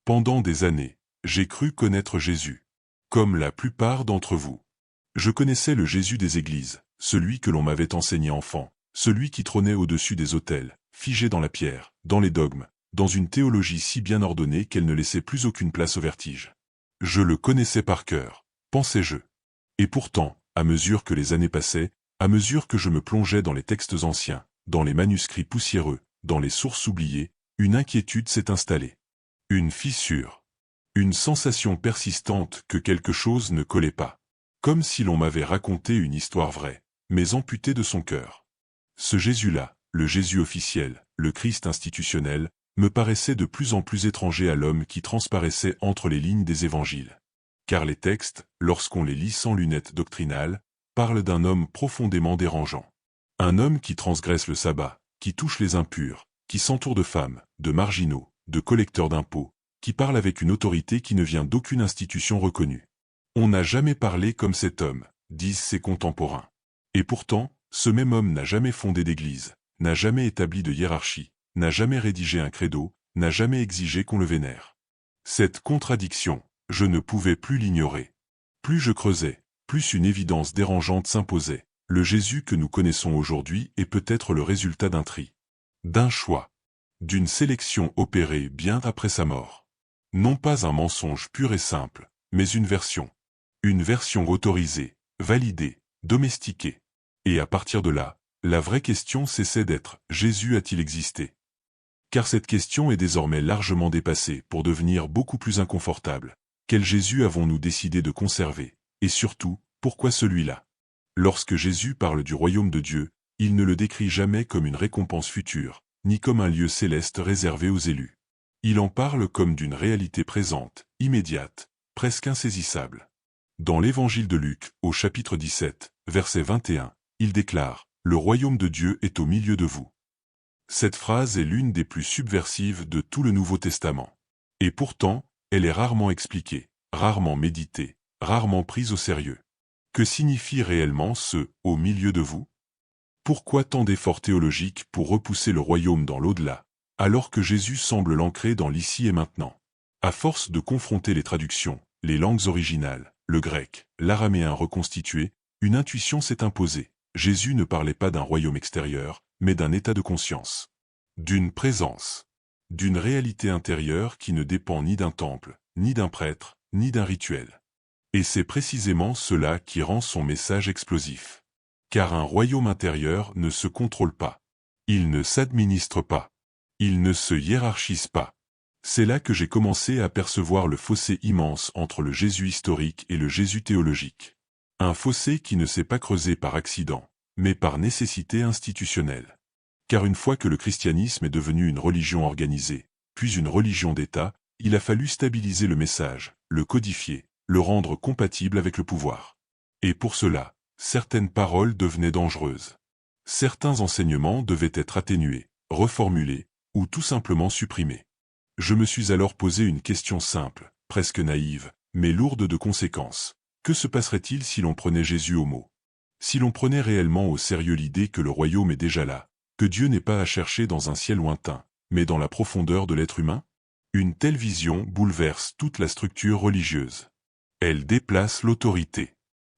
Pendant des années, j'ai cru connaître Jésus. Comme la plupart d'entre vous. Je connaissais le Jésus des églises, celui que l'on m'avait enseigné enfant, celui qui trônait au-dessus des autels, figé dans la pierre, dans les dogmes, dans une théologie si bien ordonnée qu'elle ne laissait plus aucune place au vertige. Je le connaissais par cœur, pensais-je. Et pourtant, à mesure que les années passaient, à mesure que je me plongeais dans les textes anciens, dans les manuscrits poussiéreux, dans les sources oubliées, une inquiétude s'est installée. Une fissure. Une sensation persistante que quelque chose ne collait pas. Comme si l'on m'avait raconté une histoire vraie, mais amputée de son cœur. Ce Jésus-là, le Jésus officiel, le Christ institutionnel, me paraissait de plus en plus étranger à l'homme qui transparaissait entre les lignes des évangiles. Car les textes, lorsqu'on les lit sans lunettes doctrinales, parlent d'un homme profondément dérangeant. Un homme qui transgresse le sabbat, qui touche les impurs, qui s'entoure de femmes, de marginaux, de collecteurs d'impôts, qui parle avec une autorité qui ne vient d'aucune institution reconnue. On n'a jamais parlé comme cet homme, disent ses contemporains. Et pourtant, ce même homme n'a jamais fondé d'église, n'a jamais établi de hiérarchie, n'a jamais rédigé un credo, n'a jamais exigé qu'on le vénère. Cette contradiction, je ne pouvais plus l'ignorer. Plus je creusais, plus une évidence dérangeante s'imposait. Le Jésus que nous connaissons aujourd'hui est peut-être le résultat d'un tri, d'un choix, d'une sélection opérée bien après sa mort. Non pas un mensonge pur et simple, mais une version autorisée, validée, domestiquée. Et à partir de là, la vraie question cessait d'être « Jésus a-t-il existé ?» Car cette question est désormais largement dépassée pour devenir beaucoup plus inconfortable. Quel Jésus avons-nous décidé de conserver? Et surtout, pourquoi celui-là? Lorsque Jésus parle du royaume de Dieu, il ne le décrit jamais comme une récompense future, ni comme un lieu céleste réservé aux élus. Il en parle comme d'une réalité présente, immédiate, presque insaisissable. Dans l'évangile de Luc, au chapitre 17, verset 21, il déclare « Le royaume de Dieu est au milieu de vous ». Cette phrase est l'une des plus subversives de tout le Nouveau Testament. Et pourtant, elle est rarement expliquée, rarement méditée, rarement prise au sérieux. Que signifie réellement ce « au milieu de vous » ? Pourquoi tant d'efforts théologiques pour repousser le royaume dans l'au-delà, alors que Jésus semble l'ancrer dans l'ici et maintenant? À force de confronter les traductions, les langues originales, le grec, l'araméen reconstitué, une intuition s'est imposée. Jésus ne parlait pas d'un royaume extérieur, mais d'un état de conscience. D'une présence. D'une réalité intérieure qui ne dépend ni d'un temple, ni d'un prêtre, ni d'un rituel. Et c'est précisément cela qui rend son message explosif. Car un royaume intérieur ne se contrôle pas. Il ne s'administre pas. Il ne se hiérarchise pas. C'est là que j'ai commencé à percevoir le fossé immense entre le Jésus historique et le Jésus théologique. Un fossé qui ne s'est pas creusé par accident, mais par nécessité institutionnelle. Car une fois que le christianisme est devenu une religion organisée, puis une religion d'État, il a fallu stabiliser le message, le codifier, le rendre compatible avec le pouvoir. Et pour cela, certaines paroles devenaient dangereuses. Certains enseignements devaient être atténués, reformulés, ou tout simplement supprimés. Je me suis alors posé une question simple, presque naïve, mais lourde de conséquences. Que se passerait-il si l'on prenait Jésus au mot? Si l'on prenait réellement au sérieux l'idée que le royaume est déjà là, que Dieu n'est pas à chercher dans un ciel lointain, mais dans la profondeur de l'être humain? Une telle vision bouleverse toute la structure religieuse. Elle déplace l'autorité.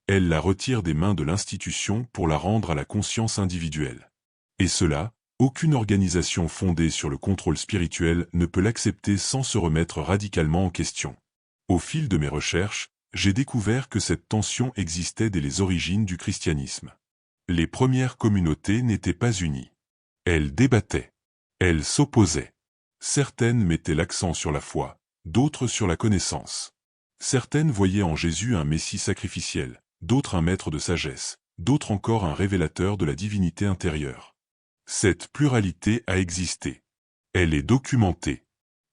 Elle la retire des mains de l'institution pour la rendre à la conscience individuelle. Et cela, aucune organisation fondée sur le contrôle spirituel ne peut l'accepter sans se remettre radicalement en question. Au fil de mes recherches, j'ai découvert que cette tension existait dès les origines du christianisme. Les premières communautés n'étaient pas unies. Elles débattaient. Elles s'opposaient. Certaines mettaient l'accent sur la foi, d'autres sur la connaissance. Certaines voyaient en Jésus un Messie sacrificiel, d'autres un maître de sagesse, d'autres encore un révélateur de la divinité intérieure. Cette pluralité a existé. Elle est documentée.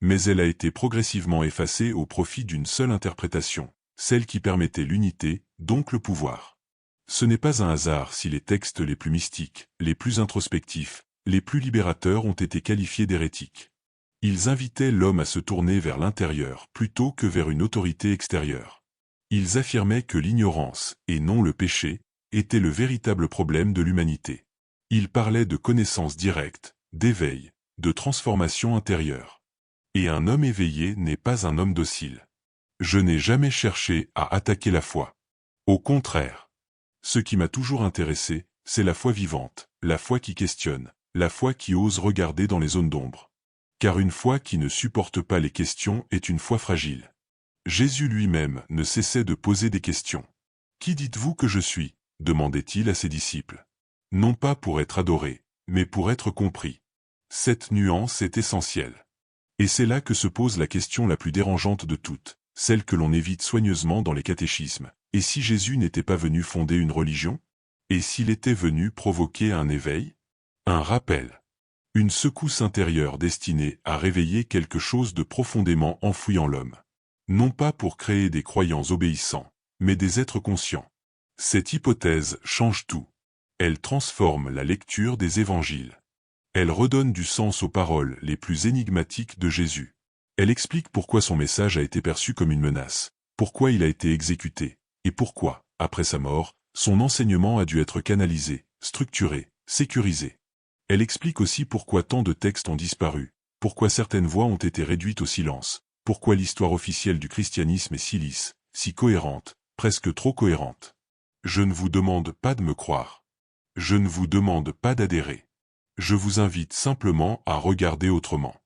Mais elle a été progressivement effacée au profit d'une seule interprétation, celle qui permettait l'unité, donc le pouvoir. Ce n'est pas un hasard si les textes les plus mystiques, les plus introspectifs, les plus libérateurs ont été qualifiés d'hérétiques. Ils invitaient l'homme à se tourner vers l'intérieur plutôt que vers une autorité extérieure. Ils affirmaient que l'ignorance, et non le péché, était le véritable problème de l'humanité. Ils parlaient de connaissance directe, d'éveil, de transformation intérieure. Et un homme éveillé n'est pas un homme docile. Je n'ai jamais cherché à attaquer la foi. Au contraire. Ce qui m'a toujours intéressé, c'est la foi vivante, la foi qui questionne, la foi qui ose regarder dans les zones d'ombre. Car une foi qui ne supporte pas les questions est une foi fragile. Jésus lui-même ne cessait de poser des questions. « Qui dites-vous que je suis ?» demandait-il à ses disciples. Non pas pour être adoré, mais pour être compris. Cette nuance est essentielle. Et c'est là que se pose la question la plus dérangeante de toutes, celle que l'on évite soigneusement dans les catéchismes. Et si Jésus n'était pas venu fonder une religion? Et s'il était venu provoquer un éveil? Un rappel. Une secousse intérieure destinée à réveiller quelque chose de profondément enfoui en l'homme. Non pas pour créer des croyants obéissants, mais des êtres conscients. Cette hypothèse change tout. Elle transforme la lecture des évangiles. Elle redonne du sens aux paroles les plus énigmatiques de Jésus. Elle explique pourquoi son message a été perçu comme une menace, pourquoi il a été exécuté, et pourquoi, après sa mort, son enseignement a dû être canalisé, structuré, sécurisé. Elle explique aussi pourquoi tant de textes ont disparu, pourquoi certaines voix ont été réduites au silence, pourquoi l'histoire officielle du christianisme est si lisse, si cohérente, presque trop cohérente. Je ne vous demande pas de me croire. Je ne vous demande pas d'adhérer. Je vous invite simplement à regarder autrement,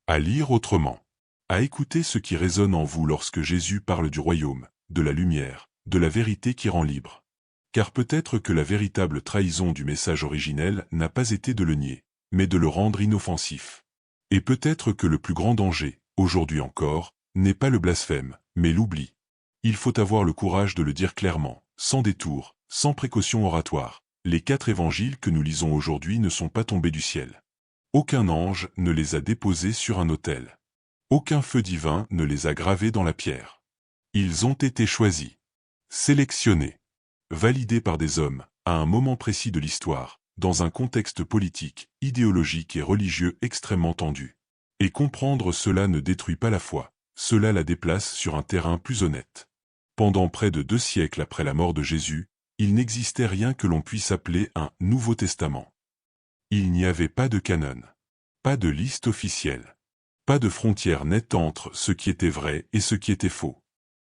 à lire autrement, à écouter ce qui résonne en vous lorsque Jésus parle du royaume, de la lumière, de la vérité qui rend libre. Car peut-être que la véritable trahison du message originel n'a pas été de le nier, mais de le rendre inoffensif. Et peut-être que le plus grand danger, aujourd'hui encore, n'est pas le blasphème, mais l'oubli. Il faut avoir le courage de le dire clairement, sans détour, sans précaution oratoire. Les 4 évangiles que nous lisons aujourd'hui ne sont pas tombés du ciel. Aucun ange ne les a déposés sur un autel. Aucun feu divin ne les a gravés dans la pierre. Ils ont été choisis, sélectionnés, validés par des hommes, à un moment précis de l'histoire, dans un contexte politique, idéologique et religieux extrêmement tendu. Et comprendre cela ne détruit pas la foi, cela la déplace sur un terrain plus honnête. Pendant près de 2 siècles après la mort de Jésus, il n'existait rien que l'on puisse appeler un Nouveau Testament. Il n'y avait pas de canon, pas de liste officielle, pas de frontière nette entre ce qui était vrai et ce qui était faux.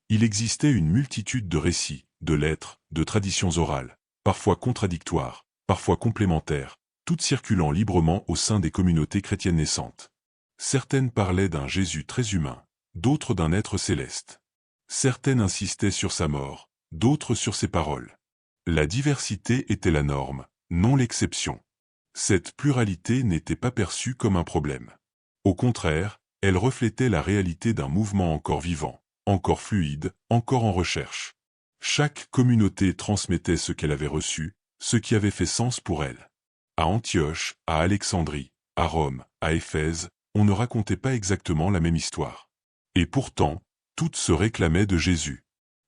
Il existait une multitude de récits, de lettres, de traditions orales, parfois contradictoires, parfois complémentaires, toutes circulant librement au sein des communautés chrétiennes naissantes. Certaines parlaient d'un Jésus très humain, d'autres d'un être céleste. Certaines insistaient sur sa mort, d'autres sur ses paroles. La diversité était la norme, non l'exception. Cette pluralité n'était pas perçue comme un problème. Au contraire, elle reflétait la réalité d'un mouvement encore vivant, encore fluide, encore en recherche. Chaque communauté transmettait ce qu'elle avait reçu, ce qui avait fait sens pour elle. À Antioche, à Alexandrie, à Rome, à Éphèse, on ne racontait pas exactement la même histoire. Et pourtant, toutes se réclamaient de Jésus.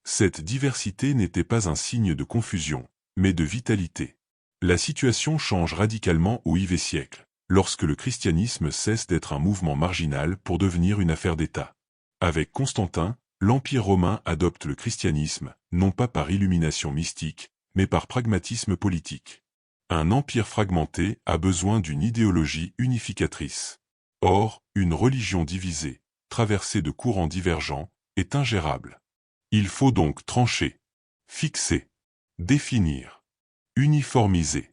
Cette diversité n'était pas un signe de confusion, mais de vitalité. La situation change radicalement au IVe siècle, lorsque le christianisme cesse d'être un mouvement marginal pour devenir une affaire d'État. Avec Constantin, l'Empire romain adopte le christianisme, non pas par illumination mystique, mais par pragmatisme politique. Un empire fragmenté a besoin d'une idéologie unificatrice. Or, une religion divisée, traversée de courants divergents, est ingérable. Il faut donc trancher, fixer, définir, uniformiser.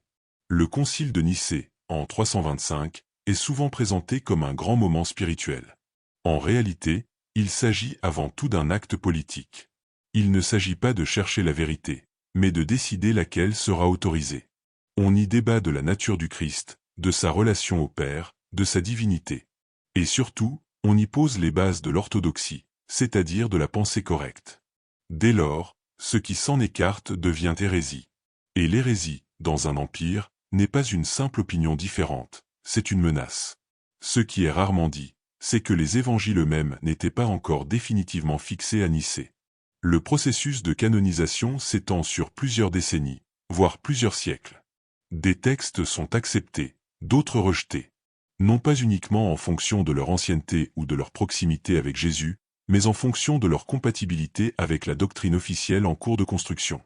Le concile de Nicée, en 325, est souvent présenté comme un grand moment spirituel. En réalité, il s'agit avant tout d'un acte politique. Il ne s'agit pas de chercher la vérité, mais de décider laquelle sera autorisée. On y débat de la nature du Christ, de sa relation au Père, de sa divinité. Et surtout, on y pose les bases de l'orthodoxie, c'est-à-dire de la pensée correcte. Dès lors, ce qui s'en écarte devient hérésie. Et l'hérésie, dans un empire, n'est pas une simple opinion différente, c'est une menace. Ce qui est rarement dit, c'est que les évangiles eux-mêmes n'étaient pas encore définitivement fixés à Nicée. Le processus de canonisation s'étend sur plusieurs décennies, voire plusieurs siècles. Des textes sont acceptés, d'autres rejetés. Non pas uniquement en fonction de leur ancienneté ou de leur proximité avec Jésus, mais en fonction de leur compatibilité avec la doctrine officielle en cours de construction.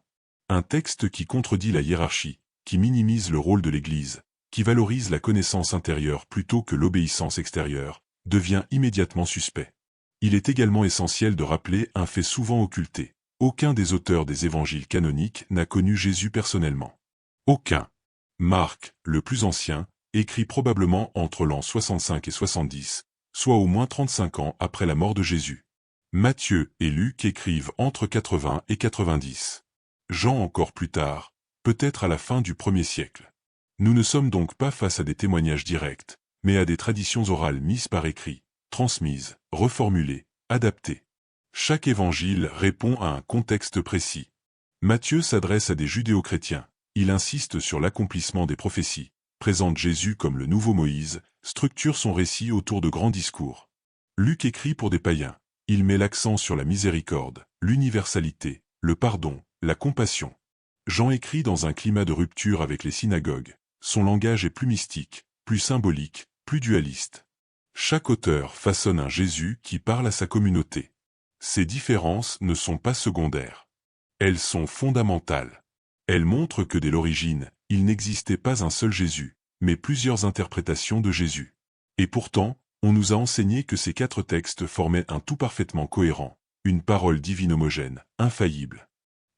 Un texte qui contredit la hiérarchie, qui minimise le rôle de l'Église, qui valorise la connaissance intérieure plutôt que l'obéissance extérieure, devient immédiatement suspect. Il est également essentiel de rappeler un fait souvent occulté. Aucun des auteurs des évangiles canoniques n'a connu Jésus personnellement. Aucun. Marc, le plus ancien, écrit probablement entre l'an 65 et 70, soit au moins 35 ans après la mort de Jésus. Matthieu et Luc écrivent entre 80 et 90. Jean encore plus tard, peut-être à la fin du 1er siècle. Nous ne sommes donc pas face à des témoignages directs, mais à des traditions orales mises par écrit, transmises, reformulées, adaptées. Chaque évangile répond à un contexte précis. Matthieu s'adresse à des judéo-chrétiens. Il insiste sur l'accomplissement des prophéties, présente Jésus comme le nouveau Moïse, structure son récit autour de grands discours. Luc écrit pour des païens. Il met l'accent sur la miséricorde, l'universalité, le pardon, la compassion. Jean écrit dans un climat de rupture avec les synagogues. Son langage est plus mystique, plus symbolique, plus dualiste. Chaque auteur façonne un Jésus qui parle à sa communauté. Ces différences ne sont pas secondaires. Elles sont fondamentales. Elles montrent que dès l'origine, il n'existait pas un seul Jésus, mais plusieurs interprétations de Jésus. Et pourtant, on nous a enseigné que ces 4 textes formaient un tout parfaitement cohérent, une parole divine homogène, infaillible.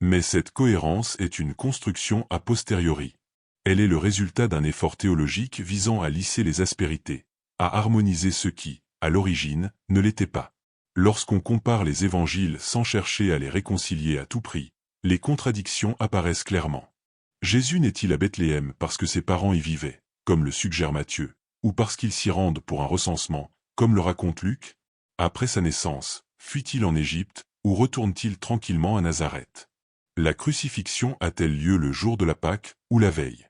Mais cette cohérence est une construction a posteriori. Elle est le résultat d'un effort théologique visant à lisser les aspérités, à harmoniser ce qui, à l'origine, ne l'était pas. Lorsqu'on compare les évangiles sans chercher à les réconcilier à tout prix, les contradictions apparaissent clairement. Jésus n'est-il à Bethléem parce que ses parents y vivaient, comme le suggère Matthieu, ou parce qu'ils s'y rendent pour un recensement, comme le raconte Luc? Après sa naissance, fuit-il en Égypte, ou retourne-t-il tranquillement à Nazareth? La crucifixion a-t-elle lieu le jour de la Pâque, ou la veille?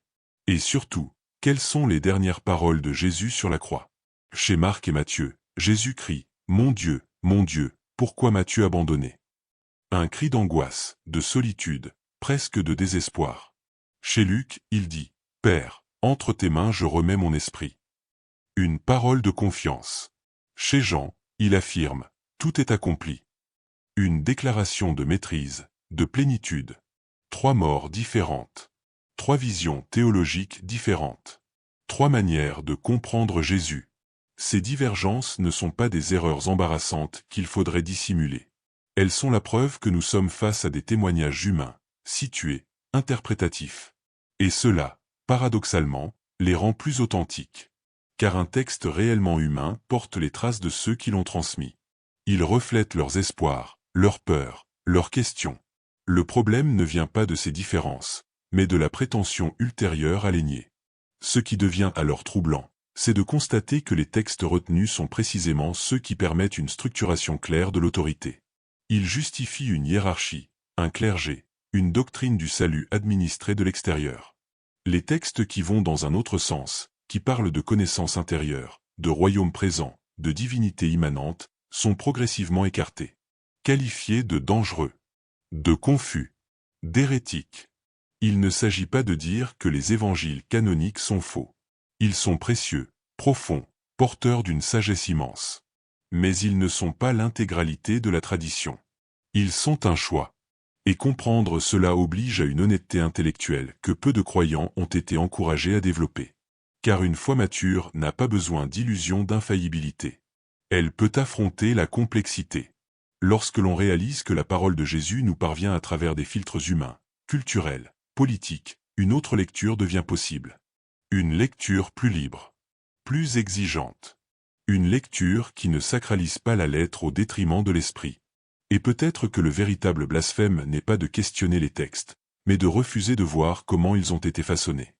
Et surtout, quelles sont les dernières paroles de Jésus sur la croix? Chez Marc et Matthieu, Jésus crie « Mon Dieu, pourquoi m'as-tu abandonné ?» Un cri d'angoisse, de solitude, presque de désespoir. Chez Luc, il dit « Père, entre tes mains je remets mon esprit. » Une parole de confiance. Chez Jean, il affirme « Tout est accompli. » Une déclaration de maîtrise, de plénitude. 3 morts différentes. 3 visions théologiques différentes. 3 manières de comprendre Jésus. Ces divergences ne sont pas des erreurs embarrassantes qu'il faudrait dissimuler. Elles sont la preuve que nous sommes face à des témoignages humains, situés, interprétatifs. Et cela, paradoxalement, les rend plus authentiques. Car un texte réellement humain porte les traces de ceux qui l'ont transmis. Il reflète leurs espoirs, leurs peurs, leurs questions. Le problème ne vient pas de ces différences, mais de la prétention ultérieure à les nier. Ce qui devient alors troublant, c'est de constater que les textes retenus sont précisément ceux qui permettent une structuration claire de l'autorité. Ils justifient une hiérarchie, un clergé, une doctrine du salut administrée de l'extérieur. Les textes qui vont dans un autre sens, qui parlent de connaissance intérieure, de royaume présent, de divinité immanente, sont progressivement écartés. Qualifiés de dangereux, de confus, d'hérétiques. Il ne s'agit pas de dire que les évangiles canoniques sont faux. Ils sont précieux, profonds, porteurs d'une sagesse immense. Mais ils ne sont pas l'intégralité de la tradition. Ils sont un choix. Et comprendre cela oblige à une honnêteté intellectuelle que peu de croyants ont été encouragés à développer. Car une foi mature n'a pas besoin d'illusions d'infaillibilité. Elle peut affronter la complexité. Lorsque l'on réalise que la parole de Jésus nous parvient à travers des filtres humains, culturels, politiques, une autre lecture devient possible. Une lecture plus libre, plus exigeante. Une lecture qui ne sacralise pas la lettre au détriment de l'esprit. Et peut-être que le véritable blasphème n'est pas de questionner les textes, mais de refuser de voir comment ils ont été façonnés.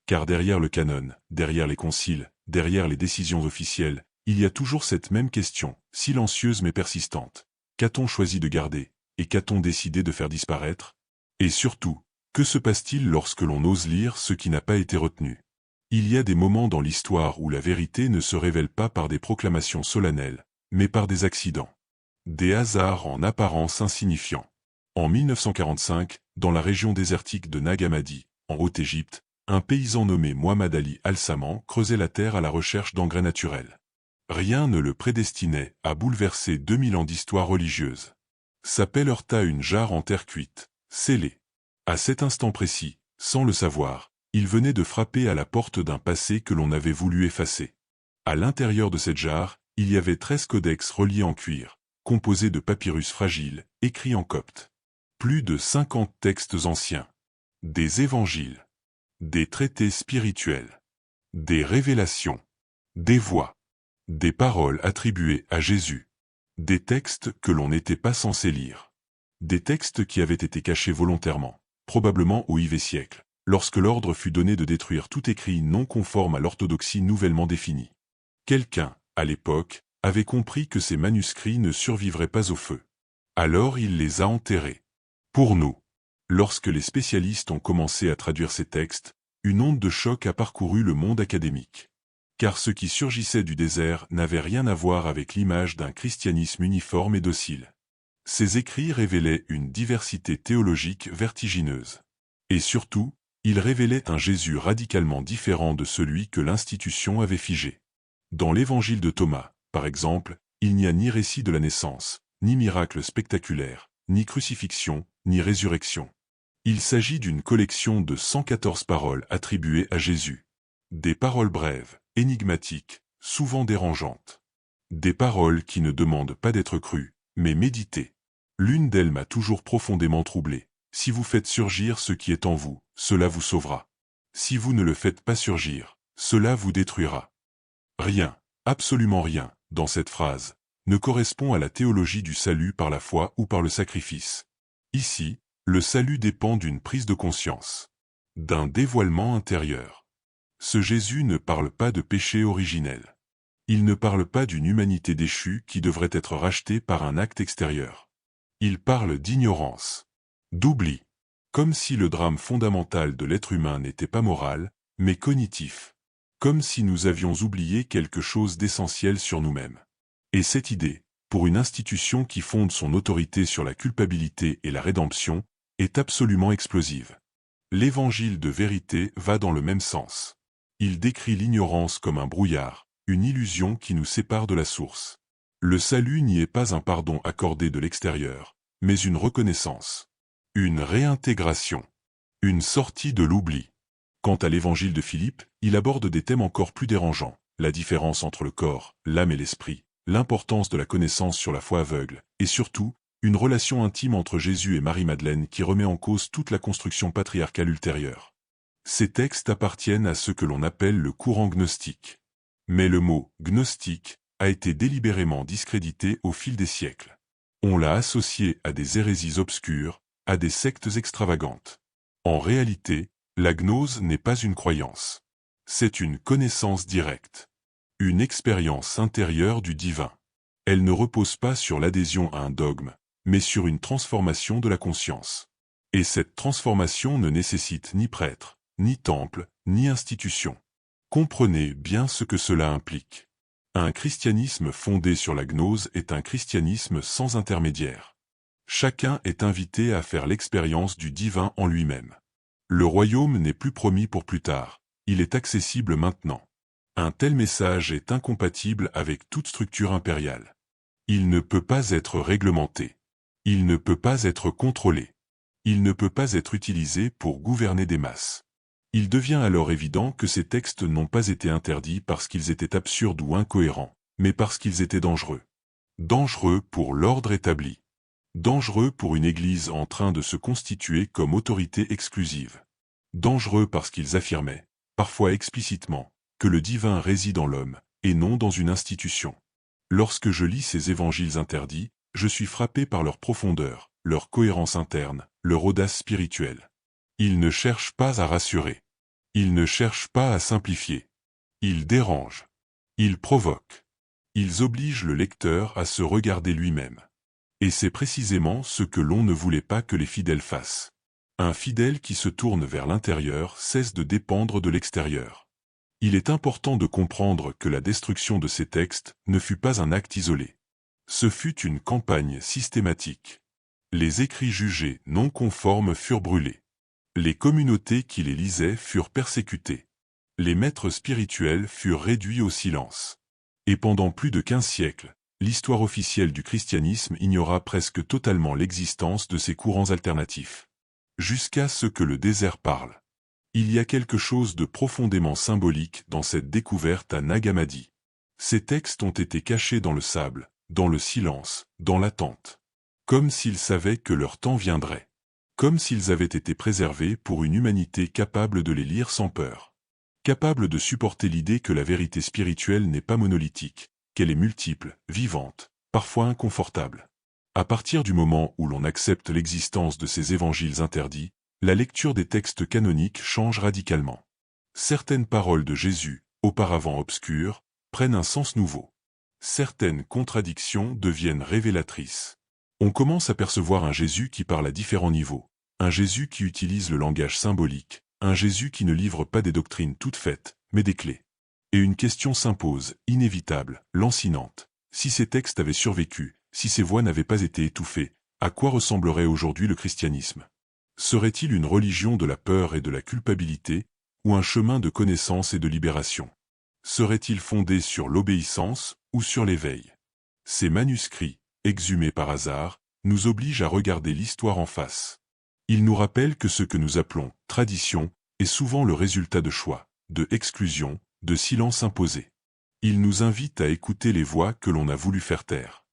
Car derrière le canon, derrière les conciles, derrière les décisions officielles, il y a toujours cette même question, silencieuse mais persistante. Qu'a-t-on choisi de garder, et qu'a-t-on décidé de faire disparaître? Et surtout, que se passe-t-il lorsque l'on ose lire ce qui n'a pas été retenu? Il y a des moments dans l'histoire où la vérité ne se révèle pas par des proclamations solennelles, mais par des accidents. Des hasards en apparence insignifiants. En 1945, dans la région désertique de Nag Hammadi, en Haute-Égypte, un paysan nommé Muhammad Ali Al-Saman creusait la terre à la recherche d'engrais naturels. Rien ne le prédestinait à bouleverser 2000 ans d'histoire religieuse. Sa pelle heurta une jarre en terre cuite, scellée. À cet instant précis, sans le savoir, il venait de frapper à la porte d'un passé que l'on avait voulu effacer. À l'intérieur de cette jarre, Il y avait 13 codex reliés en cuir, composés de papyrus fragiles, écrits en copte. Plus de 50 textes anciens. Des évangiles. Des traités spirituels. Des révélations. Des voix. Des paroles attribuées à Jésus. Des textes que l'on n'était pas censé lire. Des textes qui avaient été cachés volontairement, probablement au IVe siècle, lorsque l'ordre fut donné de détruire tout écrit non conforme à l'orthodoxie nouvellement définie. Quelqu'un, à l'époque, avait compris que ces manuscrits ne survivraient pas au feu. Alors il les a enterrés. Pour nous, lorsque les spécialistes ont commencé à traduire ces textes, une onde de choc a parcouru le monde académique. Car ce qui surgissait du désert n'avait rien à voir avec l'image d'un christianisme uniforme et docile. Ces écrits révélaient une diversité théologique vertigineuse. Et surtout, ils révélaient un Jésus radicalement différent de celui que l'institution avait figé. Dans l'évangile de Thomas, par exemple, il n'y a ni récit de la naissance, ni miracle spectaculaire, ni crucifixion, ni résurrection. Il s'agit d'une collection de 114 paroles attribuées à Jésus. Des paroles brèves, énigmatiques, souvent dérangeantes. Des paroles qui ne demandent pas d'être crues, mais méditées. L'une d'elles m'a toujours profondément troublé. Si vous faites surgir ce qui est en vous, cela vous sauvera. Si vous ne le faites pas surgir, cela vous détruira. Rien, absolument rien, dans cette phrase, ne correspond à la théologie du salut par la foi ou par le sacrifice. Ici, le salut dépend d'une prise de conscience, d'un dévoilement intérieur. Ce Jésus ne parle pas de péché originel. Il ne parle pas d'une humanité déchue qui devrait être rachetée par un acte extérieur. Il parle d'ignorance, d'oubli, comme si le drame fondamental de l'être humain n'était pas moral, mais cognitif, comme si nous avions oublié quelque chose d'essentiel sur nous-mêmes. Et cette idée, pour une institution qui fonde son autorité sur la culpabilité et la rédemption, est absolument explosive. L'évangile de vérité va dans le même sens. Il décrit l'ignorance comme un brouillard, une illusion qui nous sépare de la source. Le salut n'y est pas un pardon accordé de l'extérieur, mais une reconnaissance, une réintégration, une sortie de l'oubli. Quant à l'évangile de Philippe, il aborde des thèmes encore plus dérangeants, la différence entre le corps, l'âme et l'esprit, l'importance de la connaissance sur la foi aveugle, et surtout, une relation intime entre Jésus et Marie-Madeleine qui remet en cause toute la construction patriarcale ultérieure. Ces textes appartiennent à ce que l'on appelle le courant gnostique. Mais le mot « gnostique » a été délibérément discrédité au fil des siècles. On l'a associé à des hérésies obscures, à des sectes extravagantes. En réalité, la gnose n'est pas une croyance. C'est une connaissance directe. Une expérience intérieure du divin. Elle ne repose pas sur l'adhésion à un dogme, mais sur une transformation de la conscience. Et cette transformation ne nécessite ni prêtre, ni temple, ni institution. Comprenez bien ce que cela implique. Un christianisme fondé sur la gnose est un christianisme sans intermédiaire. Chacun est invité à faire l'expérience du divin en lui-même. Le royaume n'est plus promis pour plus tard, il est accessible maintenant. Un tel message est incompatible avec toute structure impériale. Il ne peut pas être réglementé. Il ne peut pas être contrôlé. Il ne peut pas être utilisé pour gouverner des masses. Il devient alors évident que ces textes n'ont pas été interdits parce qu'ils étaient absurdes ou incohérents, mais parce qu'ils étaient dangereux. Dangereux pour l'ordre établi. Dangereux pour une Église en train de se constituer comme autorité exclusive. Dangereux parce qu'ils affirmaient, parfois explicitement, que le divin réside en l'homme, et non dans une institution. Lorsque je lis ces évangiles interdits, je suis frappé par leur profondeur, leur cohérence interne, leur audace spirituelle. Ils ne cherchent pas à rassurer. Ils ne cherchent pas à simplifier. Ils dérangent. Ils provoquent. Ils obligent le lecteur à se regarder lui-même. Et c'est précisément ce que l'on ne voulait pas que les fidèles fassent. Un fidèle qui se tourne vers l'intérieur cesse de dépendre de l'extérieur. Il est important de comprendre que la destruction de ces textes ne fut pas un acte isolé. Ce fut une campagne systématique. Les écrits jugés non conformes furent brûlés. Les communautés qui les lisaient furent persécutées. Les maîtres spirituels furent réduits au silence. Et pendant plus de 15 siècles, l'histoire officielle du christianisme ignora presque totalement l'existence de ces courants alternatifs. Jusqu'à ce que le désert parle. Il y a quelque chose de profondément symbolique dans cette découverte à Nag Hammadi. Ces textes ont été cachés dans le sable, dans le silence, dans l'attente. Comme s'ils savaient que leur temps viendrait. Comme s'ils avaient été préservés pour une humanité capable de les lire sans peur. Capable de supporter l'idée que la vérité spirituelle n'est pas monolithique, qu'elle est multiple, vivante, parfois inconfortable. À partir du moment où l'on accepte l'existence de ces évangiles interdits, la lecture des textes canoniques change radicalement. Certaines paroles de Jésus, auparavant obscures, prennent un sens nouveau. Certaines contradictions deviennent révélatrices. On commence à percevoir un Jésus qui parle à différents niveaux, un Jésus qui utilise le langage symbolique, un Jésus qui ne livre pas des doctrines toutes faites, mais des clés. Et une question s'impose, inévitable, lancinante. Si ces textes avaient survécu, si ces voix n'avaient pas été étouffées, à quoi ressemblerait aujourd'hui le christianisme? Serait-il une religion de la peur et de la culpabilité, ou un chemin de connaissance et de libération? Serait-il fondé sur l'obéissance ou sur l'éveil? Ces manuscrits, exhumés par hasard, nous obligent à regarder l'histoire en face. Ils nous rappellent que ce que nous appelons « tradition » est souvent le résultat de choix, de exclusion, de silence imposé. Ils nous invitent à écouter les voix que l'on a voulu faire taire.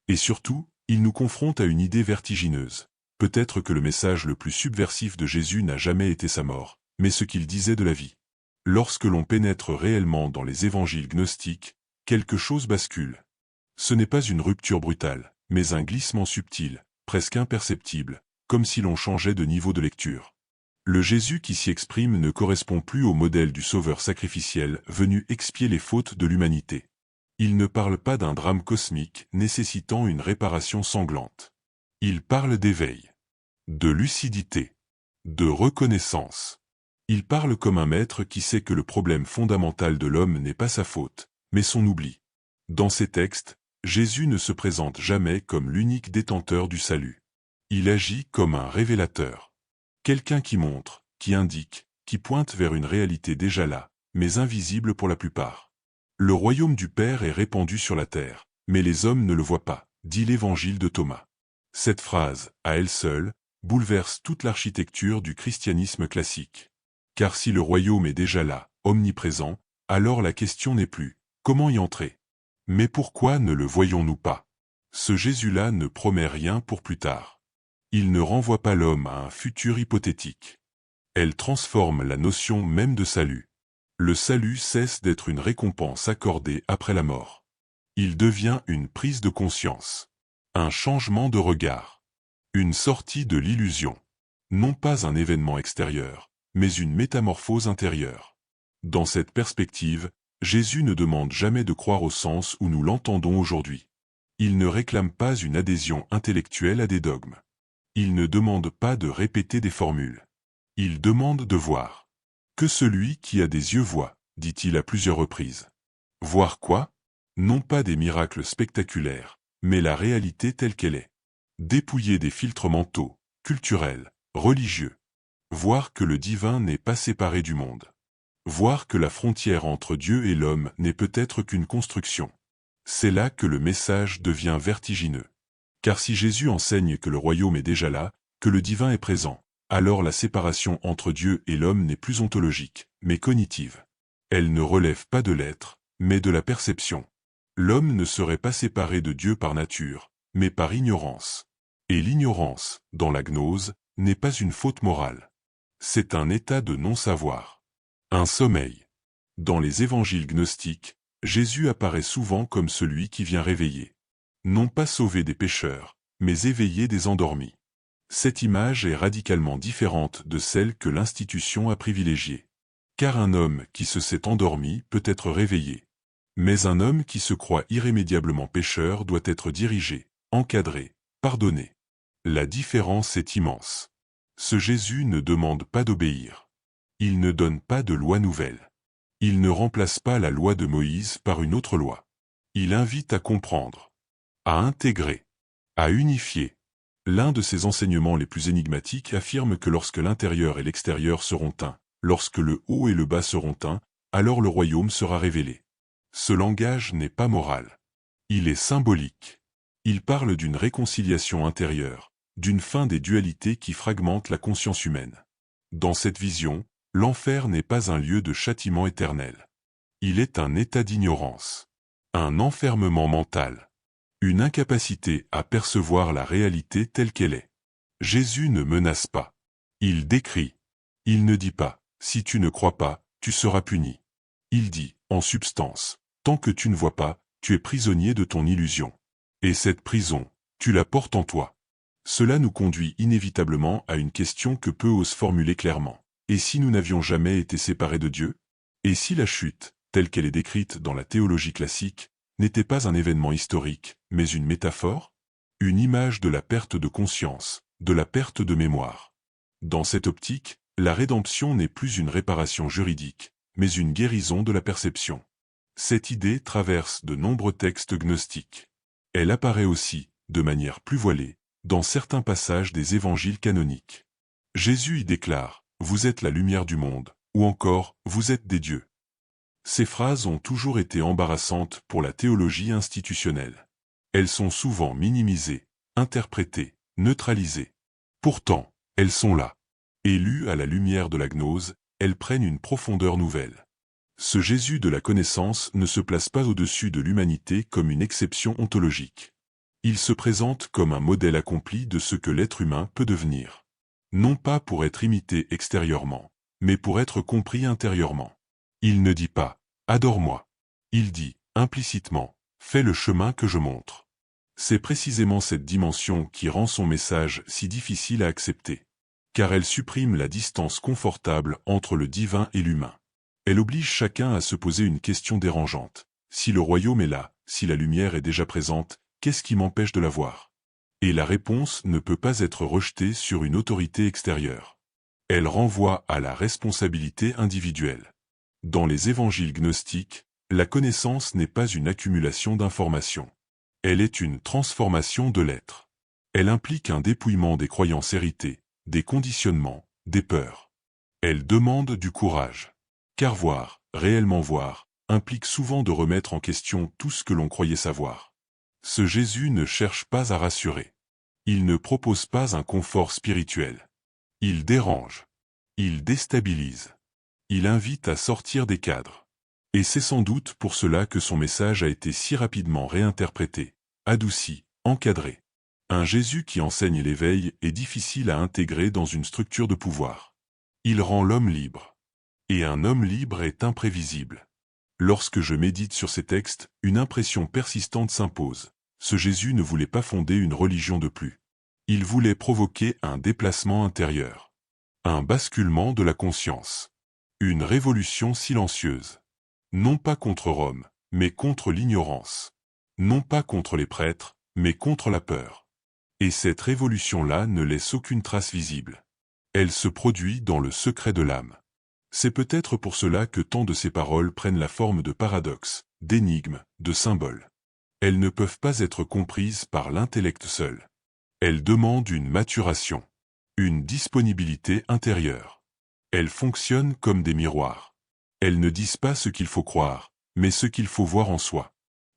Et surtout, ils nous confrontent à une idée vertigineuse. Peut-être que le message le plus subversif de Jésus n'a jamais été sa mort, mais ce qu'il disait de la vie. Lorsque l'on pénètre réellement dans les évangiles gnostiques, quelque chose bascule. Ce n'est pas une rupture brutale, mais un glissement subtil, presque imperceptible, comme si l'on changeait de niveau de lecture. Le Jésus qui s'y exprime ne correspond plus au modèle du sauveur sacrificiel venu expier les fautes de l'humanité. Il ne parle pas d'un drame cosmique nécessitant une réparation sanglante. Il parle d'éveil, de lucidité, de reconnaissance. Il parle comme un maître qui sait que le problème fondamental de l'homme n'est pas sa faute, mais son oubli. Dans ces textes, Jésus ne se présente jamais comme l'unique détenteur du salut. Il agit comme un révélateur. Quelqu'un qui montre, qui indique, qui pointe vers une réalité déjà là, mais invisible pour la plupart. Le royaume du Père est répandu sur la terre, mais les hommes ne le voient pas, dit l'évangile de Thomas. Cette phrase, à elle seule, bouleverse toute l'architecture du christianisme classique. Car si le royaume est déjà là, omniprésent, alors la question n'est plus « comment y entrer ?» Mais pourquoi ne le voyons-nous pas? Ce Jésus-là ne promet rien pour plus tard. Il ne renvoie pas l'homme à un futur hypothétique. Elle transforme la notion même de salut. Le salut cesse d'être une récompense accordée après la mort. Il devient une prise de conscience. Un changement de regard. Une sortie de l'illusion. Non pas un événement extérieur, mais une métamorphose intérieure. Dans cette perspective, Jésus ne demande jamais de croire au sens où nous l'entendons aujourd'hui. Il ne réclame pas une adhésion intellectuelle à des dogmes. Il ne demande pas de répéter des formules. Il demande de voir. Que celui qui a des yeux voit, dit-il à plusieurs reprises. Voir quoi? Non pas des miracles spectaculaires, mais la réalité telle qu'elle est. Dépouiller des filtres mentaux, culturels, religieux. Voir que le divin n'est pas séparé du monde. Voir que la frontière entre Dieu et l'homme n'est peut-être qu'une construction. C'est là que le message devient vertigineux. Car si Jésus enseigne que le royaume est déjà là, que le divin est présent, alors la séparation entre Dieu et l'homme n'est plus ontologique, mais cognitive. Elle ne relève pas de l'être, mais de la perception. L'homme ne serait pas séparé de Dieu par nature, mais par ignorance. Et l'ignorance, dans la gnose, n'est pas une faute morale. C'est un état de non-savoir. Un sommeil. Dans les évangiles gnostiques, Jésus apparaît souvent comme celui qui vient réveiller. Non pas sauver des pécheurs, mais éveiller des endormis. Cette image est radicalement différente de celle que l'institution a privilégiée. Car un homme qui se sait endormi peut être réveillé. Mais un homme qui se croit irrémédiablement pécheur doit être dirigé, encadré, pardonné. La différence est immense. Ce Jésus ne demande pas d'obéir. Il ne donne pas de loi nouvelle. Il ne remplace pas la loi de Moïse par une autre loi. Il invite à comprendre, à intégrer, à unifier. L'un de ses enseignements les plus énigmatiques affirme que lorsque l'intérieur et l'extérieur seront un, lorsque le haut et le bas seront un, alors le royaume sera révélé. Ce langage n'est pas moral. Il est symbolique. Il parle d'une réconciliation intérieure, d'une fin des dualités qui fragmentent la conscience humaine. Dans cette vision, l'enfer n'est pas un lieu de châtiment éternel. Il est un état d'ignorance. Un enfermement mental. Une incapacité à percevoir la réalité telle qu'elle est. Jésus ne menace pas. Il décrit. Il ne dit pas, si tu ne crois pas, tu seras puni. Il dit, en substance, tant que tu ne vois pas, tu es prisonnier de ton illusion. Et cette prison, tu la portes en toi. Cela nous conduit inévitablement à une question que peu osent formuler clairement. Et si nous n'avions jamais été séparés de Dieu? Et si la chute, telle qu'elle est décrite dans la théologie classique, n'était pas un événement historique, mais une métaphore? Une image de la perte de conscience, de la perte de mémoire. Dans cette optique, la rédemption n'est plus une réparation juridique, mais une guérison de la perception. Cette idée traverse de nombreux textes gnostiques. Elle apparaît aussi, de manière plus voilée, dans certains passages des évangiles canoniques. Jésus y déclare « Vous êtes la lumière du monde » ou encore « Vous êtes des dieux ». Ces phrases ont toujours été embarrassantes pour la théologie institutionnelle. Elles sont souvent minimisées, interprétées, neutralisées. Pourtant, elles sont là. Et lues à la lumière de la gnose, elles prennent une profondeur nouvelle. Ce Jésus de la connaissance ne se place pas au-dessus de l'humanité comme une exception ontologique. Il se présente comme un modèle accompli de ce que l'être humain peut devenir. Non pas pour être imité extérieurement, mais pour être compris intérieurement. Il ne dit pas « adore-moi ». Il dit, implicitement, « fais le chemin que je montre ». C'est précisément cette dimension qui rend son message si difficile à accepter. Car elle supprime la distance confortable entre le divin et l'humain. Elle oblige chacun à se poser une question dérangeante. Si le royaume est là, si la lumière est déjà présente, qu'est-ce qui m'empêche de la voir? Et la réponse ne peut pas être rejetée sur une autorité extérieure. Elle renvoie à la responsabilité individuelle. Dans les évangiles gnostiques, la connaissance n'est pas une accumulation d'informations. Elle est une transformation de l'être. Elle implique un dépouillement des croyances héritées, des conditionnements, des peurs. Elle demande du courage. Car voir, réellement voir, implique souvent de remettre en question tout ce que l'on croyait savoir. Ce Jésus ne cherche pas à rassurer. Il ne propose pas un confort spirituel. Il dérange. Il déstabilise. Il invite à sortir des cadres. Et c'est sans doute pour cela que son message a été si rapidement réinterprété, adouci, encadré. Un Jésus qui enseigne l'éveil est difficile à intégrer dans une structure de pouvoir. Il rend l'homme libre. Et un homme libre est imprévisible. Lorsque je médite sur ces textes, une impression persistante s'impose. Ce Jésus ne voulait pas fonder une religion de plus. Il voulait provoquer un déplacement intérieur. Un basculement de la conscience. Une révolution silencieuse. Non pas contre Rome, mais contre l'ignorance. Non pas contre les prêtres, mais contre la peur. Et cette révolution-là ne laisse aucune trace visible. Elle se produit dans le secret de l'âme. C'est peut-être pour cela que tant de ces paroles prennent la forme de paradoxes, d'énigmes, de symboles. Elles ne peuvent pas être comprises par l'intellect seul. Elles demandent une maturation, une disponibilité intérieure. Elles fonctionnent comme des miroirs. Elles ne disent pas ce qu'il faut croire, mais ce qu'il faut voir en soi.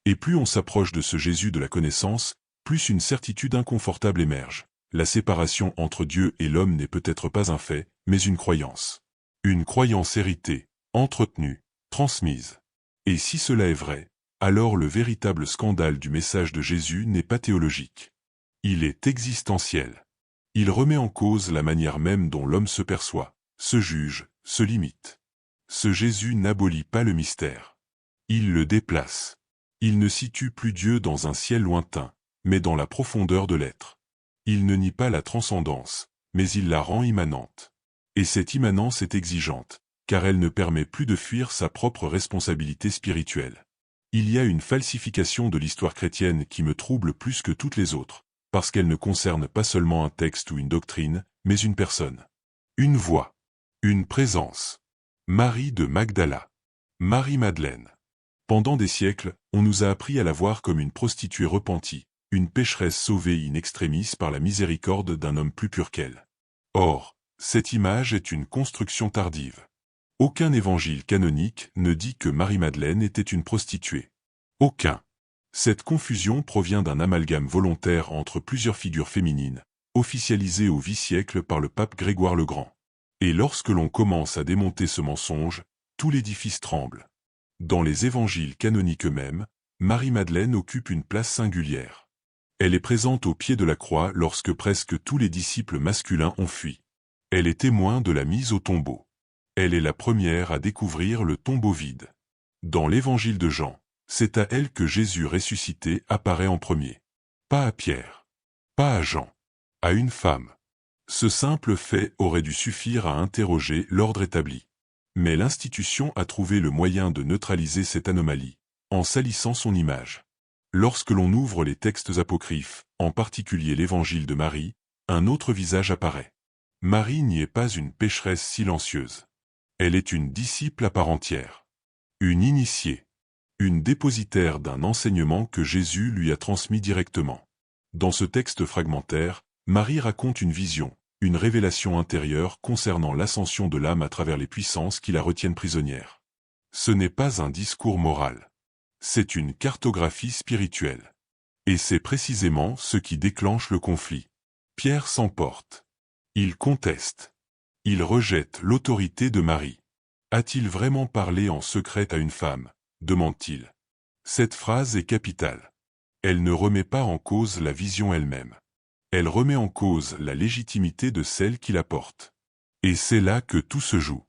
Et plus on s'approche de ce Jésus de la connaissance, plus une certitude inconfortable émerge. La séparation entre Dieu et l'homme n'est peut-être pas un fait, mais une croyance. Une croyance héritée, entretenue, transmise. Et si cela est vrai, alors le véritable scandale du message de Jésus n'est pas théologique. Il est existentiel. Il remet en cause la manière même dont l'homme se perçoit, se juge, se limite. Ce Jésus n'abolit pas le mystère. Il le déplace. Il ne situe plus Dieu dans un ciel lointain, mais dans la profondeur de l'être. Il ne nie pas la transcendance, mais il la rend immanente. Et cette immanence est exigeante, car elle ne permet plus de fuir sa propre responsabilité spirituelle. Il y a une falsification de l'histoire chrétienne qui me trouble plus que toutes les autres, parce qu'elle ne concerne pas seulement un texte ou une doctrine, mais une personne. Une voix. Une présence. Marie de Magdala. Marie-Madeleine. Pendant des siècles, on nous a appris à la voir comme une prostituée repentie, une pécheresse sauvée in extremis par la miséricorde d'un homme plus pur qu'elle. Or, cette image est une construction tardive. Aucun évangile canonique ne dit que Marie-Madeleine était une prostituée. Aucun. Cette confusion provient d'un amalgame volontaire entre plusieurs figures féminines, officialisées au V-siècle par le pape Grégoire le Grand. Et lorsque l'on commence à démonter ce mensonge, tout l'édifice tremble. Dans les évangiles canoniques eux-mêmes, Marie-Madeleine occupe une place singulière. Elle est présente au pied de la croix lorsque presque tous les disciples masculins ont fui. Elle est témoin de la mise au tombeau. Elle est la première à découvrir le tombeau vide. Dans l'évangile de Jean, c'est à elle que Jésus ressuscité apparaît en premier. Pas à Pierre. Pas à Jean. À une femme. Ce simple fait aurait dû suffire à interroger l'ordre établi. Mais l'institution a trouvé le moyen de neutraliser cette anomalie, en salissant son image. Lorsque l'on ouvre les textes apocryphes, en particulier l'évangile de Marie, un autre visage apparaît. Marie n'y est pas une pécheresse silencieuse. Elle est une disciple à part entière. Une initiée. Une dépositaire d'un enseignement que Jésus lui a transmis directement. Dans ce texte fragmentaire, Marie raconte une vision, une révélation intérieure concernant l'ascension de l'âme à travers les puissances qui la retiennent prisonnière. Ce n'est pas un discours moral. C'est une cartographie spirituelle. Et c'est précisément ce qui déclenche le conflit. Pierre s'emporte. Il conteste. Il rejette l'autorité de Marie. A-t-il vraiment parlé en secret à une femme ? Demande-t-il. Cette phrase est capitale. Elle ne remet pas en cause la vision elle-même. Elle remet en cause la légitimité de celle qui la porte. Et c'est là que tout se joue.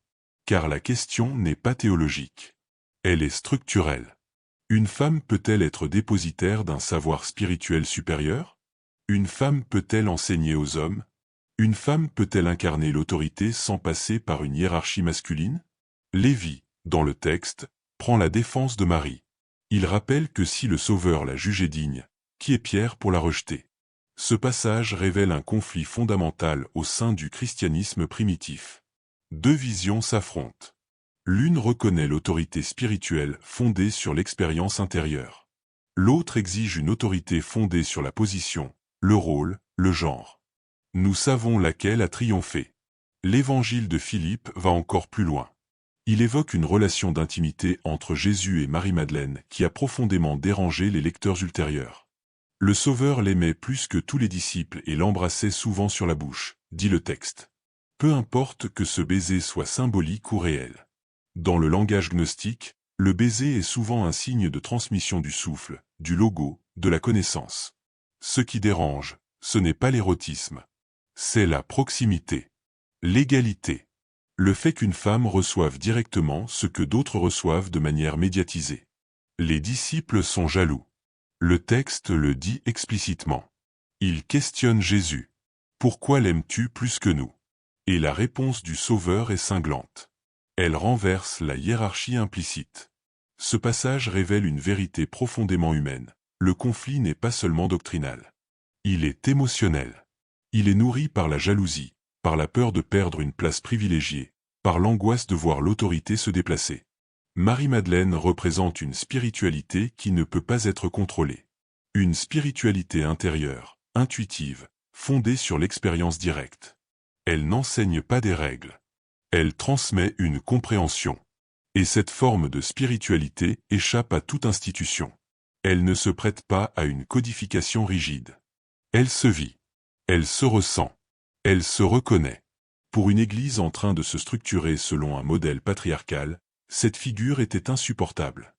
Car la question n'est pas théologique. Elle est structurelle. Une femme peut-elle être dépositaire d'un savoir spirituel supérieur? Une femme peut-elle enseigner aux hommes? Une femme peut-elle incarner l'autorité sans passer par une hiérarchie masculine? Lévi, dans le texte, prend la défense de Marie. Il rappelle que si le Sauveur l'a jugée digne, qui est Pierre pour la rejeter? Ce passage révèle un conflit fondamental au sein du christianisme primitif. Deux visions s'affrontent. L'une reconnaît l'autorité spirituelle fondée sur l'expérience intérieure. L'autre exige une autorité fondée sur la position, le rôle, le genre. Nous savons laquelle a triomphé. L'évangile de Philippe va encore plus loin. Il évoque une relation d'intimité entre Jésus et Marie-Madeleine qui a profondément dérangé les lecteurs ultérieurs. Le Sauveur l'aimait plus que tous les disciples et l'embrassait souvent sur la bouche, dit le texte. Peu importe que ce baiser soit symbolique ou réel. Dans le langage gnostique, le baiser est souvent un signe de transmission du souffle, du logo, de la connaissance. Ce qui dérange, ce n'est pas l'érotisme. C'est la proximité. L'égalité. Le fait qu'une femme reçoive directement ce que d'autres reçoivent de manière médiatisée. Les disciples sont jaloux. Le texte le dit explicitement. Ils questionnent Jésus. Pourquoi l'aimes-tu plus que nous? Et la réponse du Sauveur est cinglante. Elle renverse la hiérarchie implicite. Ce passage révèle une vérité profondément humaine. Le conflit n'est pas seulement doctrinal. Il est émotionnel. Il est nourri par la jalousie, par la peur de perdre une place privilégiée, par l'angoisse de voir l'autorité se déplacer. Marie-Madeleine représente une spiritualité qui ne peut pas être contrôlée. Une spiritualité intérieure, intuitive, fondée sur l'expérience directe. Elle n'enseigne pas des règles. Elle transmet une compréhension. Et cette forme de spiritualité échappe à toute institution. Elle ne se prête pas à une codification rigide. Elle se vit. Elle se ressent. Elle se reconnaît. Pour une Église en train de se structurer selon un modèle patriarcal, cette figure était insupportable.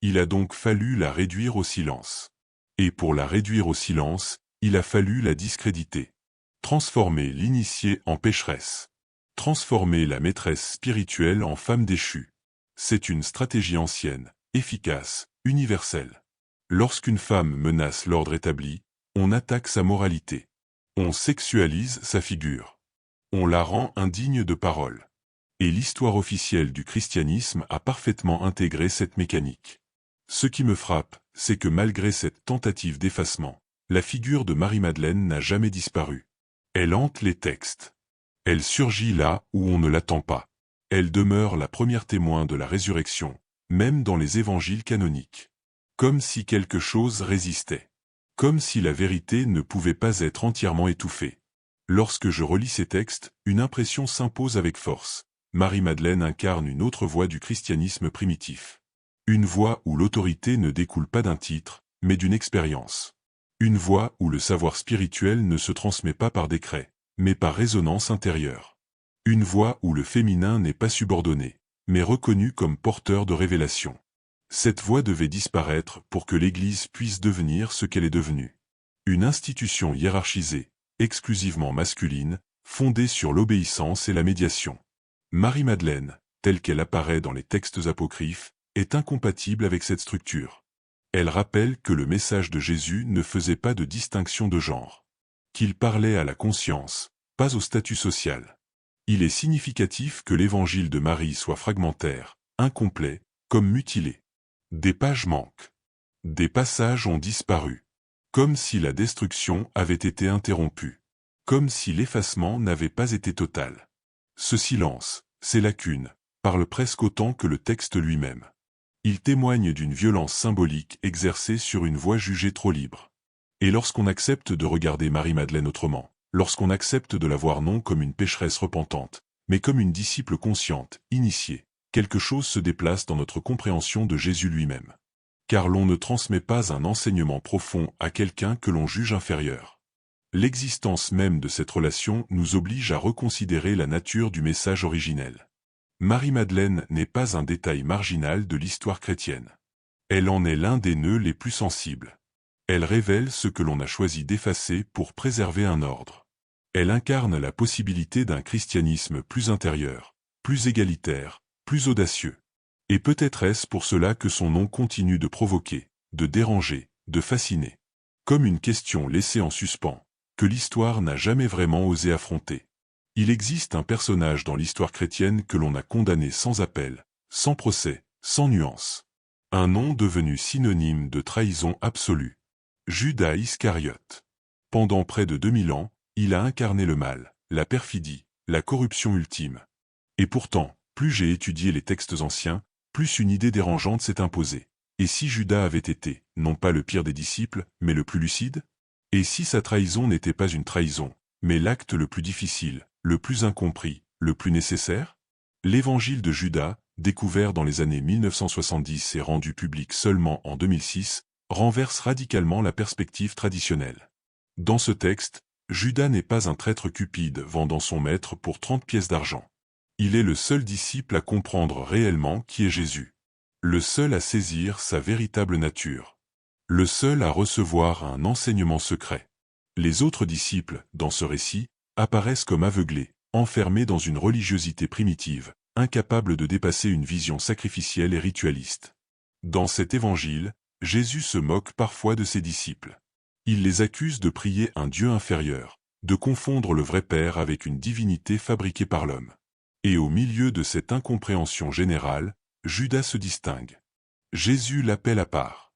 Il a donc fallu la réduire au silence. Et pour la réduire au silence, il a fallu la discréditer. Transformer l'initiée en pécheresse. Transformer la maîtresse spirituelle en femme déchue. C'est une stratégie ancienne, efficace, universelle. Lorsqu'une femme menace l'ordre établi, on attaque sa moralité. On sexualise sa figure. On la rend indigne de parole. Et l'histoire officielle du christianisme a parfaitement intégré cette mécanique. Ce qui me frappe, c'est que malgré cette tentative d'effacement, la figure de Marie-Madeleine n'a jamais disparu. Elle hante les textes. Elle surgit là où on ne l'attend pas. Elle demeure la première témoin de la résurrection, même dans les évangiles canoniques. Comme si quelque chose résistait. Comme si la vérité ne pouvait pas être entièrement étouffée. Lorsque je relis ces textes, une impression s'impose avec force. Marie-Madeleine incarne une autre voie du christianisme primitif. Une voie où l'autorité ne découle pas d'un titre, mais d'une expérience. Une voie où le savoir spirituel ne se transmet pas par décret, mais par résonance intérieure. Une voie où le féminin n'est pas subordonné, mais reconnu comme porteur de révélation. Cette voie devait disparaître pour que l'Église puisse devenir ce qu'elle est devenue. Une institution hiérarchisée, exclusivement masculine, fondée sur l'obéissance et la médiation. Marie-Madeleine, telle qu'elle apparaît dans les textes apocryphes, est incompatible avec cette structure. Elle rappelle que le message de Jésus ne faisait pas de distinction de genre. Qu'il parlait à la conscience, pas au statut social. Il est significatif que l'évangile de Marie soit fragmentaire, incomplet, comme mutilé. Des pages manquent. Des passages ont disparu. Comme si la destruction avait été interrompue. Comme si l'effacement n'avait pas été total. Ce silence, ces lacunes, parlent presque autant que le texte lui-même. Il témoigne d'une violence symbolique exercée sur une voie jugée trop libre. Et lorsqu'on accepte de regarder Marie-Madeleine autrement, lorsqu'on accepte de la voir non comme une pécheresse repentante, mais comme une disciple consciente, initiée, quelque chose se déplace dans notre compréhension de Jésus lui-même. Car l'on ne transmet pas un enseignement profond à quelqu'un que l'on juge inférieur. L'existence même de cette relation nous oblige à reconsidérer la nature du message originel. Marie-Madeleine n'est pas un détail marginal de l'histoire chrétienne. Elle en est l'un des nœuds les plus sensibles. Elle révèle ce que l'on a choisi d'effacer pour préserver un ordre. Elle incarne la possibilité d'un christianisme plus intérieur, plus égalitaire, plus audacieux. Et peut-être est-ce pour cela que son nom continue de provoquer, de déranger, de fasciner. Comme une question laissée en suspens, que l'histoire n'a jamais vraiment osé affronter. Il existe un personnage dans l'histoire chrétienne que l'on a condamné sans appel, sans procès, sans nuance. Un nom devenu synonyme de trahison absolue. Judas Iscariote. Pendant près de 2000 ans, il a incarné le mal, la perfidie, la corruption ultime. Et pourtant, plus j'ai étudié les textes anciens, plus une idée dérangeante s'est imposée. Et si Judas avait été, non pas le pire des disciples, mais le plus lucide? Et si sa trahison n'était pas une trahison, mais l'acte le plus difficile, le plus incompris, le plus nécessaire? L'évangile de Judas, découvert dans les années 1970 et rendu public seulement en 2006, renverse radicalement la perspective traditionnelle. Dans ce texte, Judas n'est pas un traître cupide vendant son maître pour 30 pièces d'argent. Il est le seul disciple à comprendre réellement qui est Jésus. Le seul à saisir sa véritable nature. Le seul à recevoir un enseignement secret. Les autres disciples, dans ce récit, apparaissent comme aveuglés, enfermés dans une religiosité primitive, incapables de dépasser une vision sacrificielle et ritualiste. Dans cet évangile, Jésus se moque parfois de ses disciples. Il les accuse de prier un Dieu inférieur, de confondre le vrai Père avec une divinité fabriquée par l'homme. Et au milieu de cette incompréhension générale, Judas se distingue. Jésus l'appelle à part.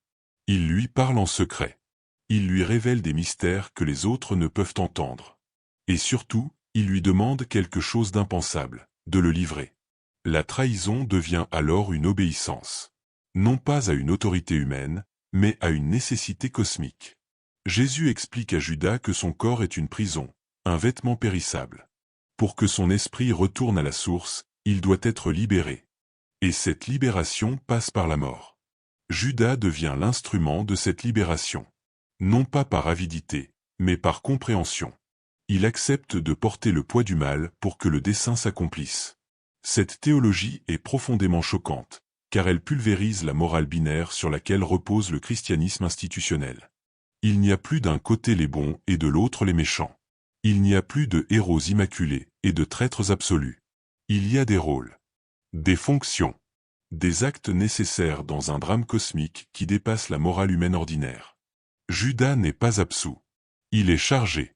Il lui parle en secret. Il lui révèle des mystères que les autres ne peuvent entendre. Et surtout, il lui demande quelque chose d'impensable, de le livrer. La trahison devient alors une obéissance. Non pas à une autorité humaine, mais à une nécessité cosmique. Jésus explique à Judas que son corps est une prison, un vêtement périssable. Pour que son esprit retourne à la source, il doit être libéré. Et cette libération passe par la mort. Judas devient l'instrument de cette libération. Non pas par avidité, mais par compréhension. Il accepte de porter le poids du mal pour que le dessein s'accomplisse. Cette théologie est profondément choquante, car elle pulvérise la morale binaire sur laquelle repose le christianisme institutionnel. Il n'y a plus d'un côté les bons et de l'autre les méchants. Il n'y a plus de héros immaculés et de traîtres absolus. Il y a des rôles, des fonctions, des actes nécessaires dans un drame cosmique qui dépasse la morale humaine ordinaire. Judas n'est pas absous. Il est chargé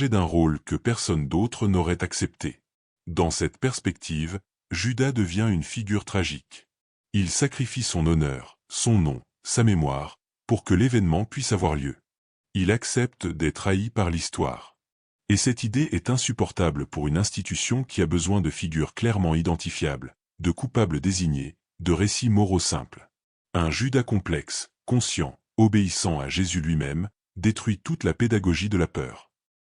d'un rôle que personne d'autre n'aurait accepté. Dans cette perspective, Judas devient une figure tragique. Il sacrifie son honneur, son nom, sa mémoire, pour que l'événement puisse avoir lieu. Il accepte d'être haï par l'histoire. Et cette idée est insupportable pour une institution qui a besoin de figures clairement identifiables, de coupables désignés, de récits moraux simples. Un Judas complexe, conscient, obéissant à Jésus lui-même, détruit toute la pédagogie de la peur.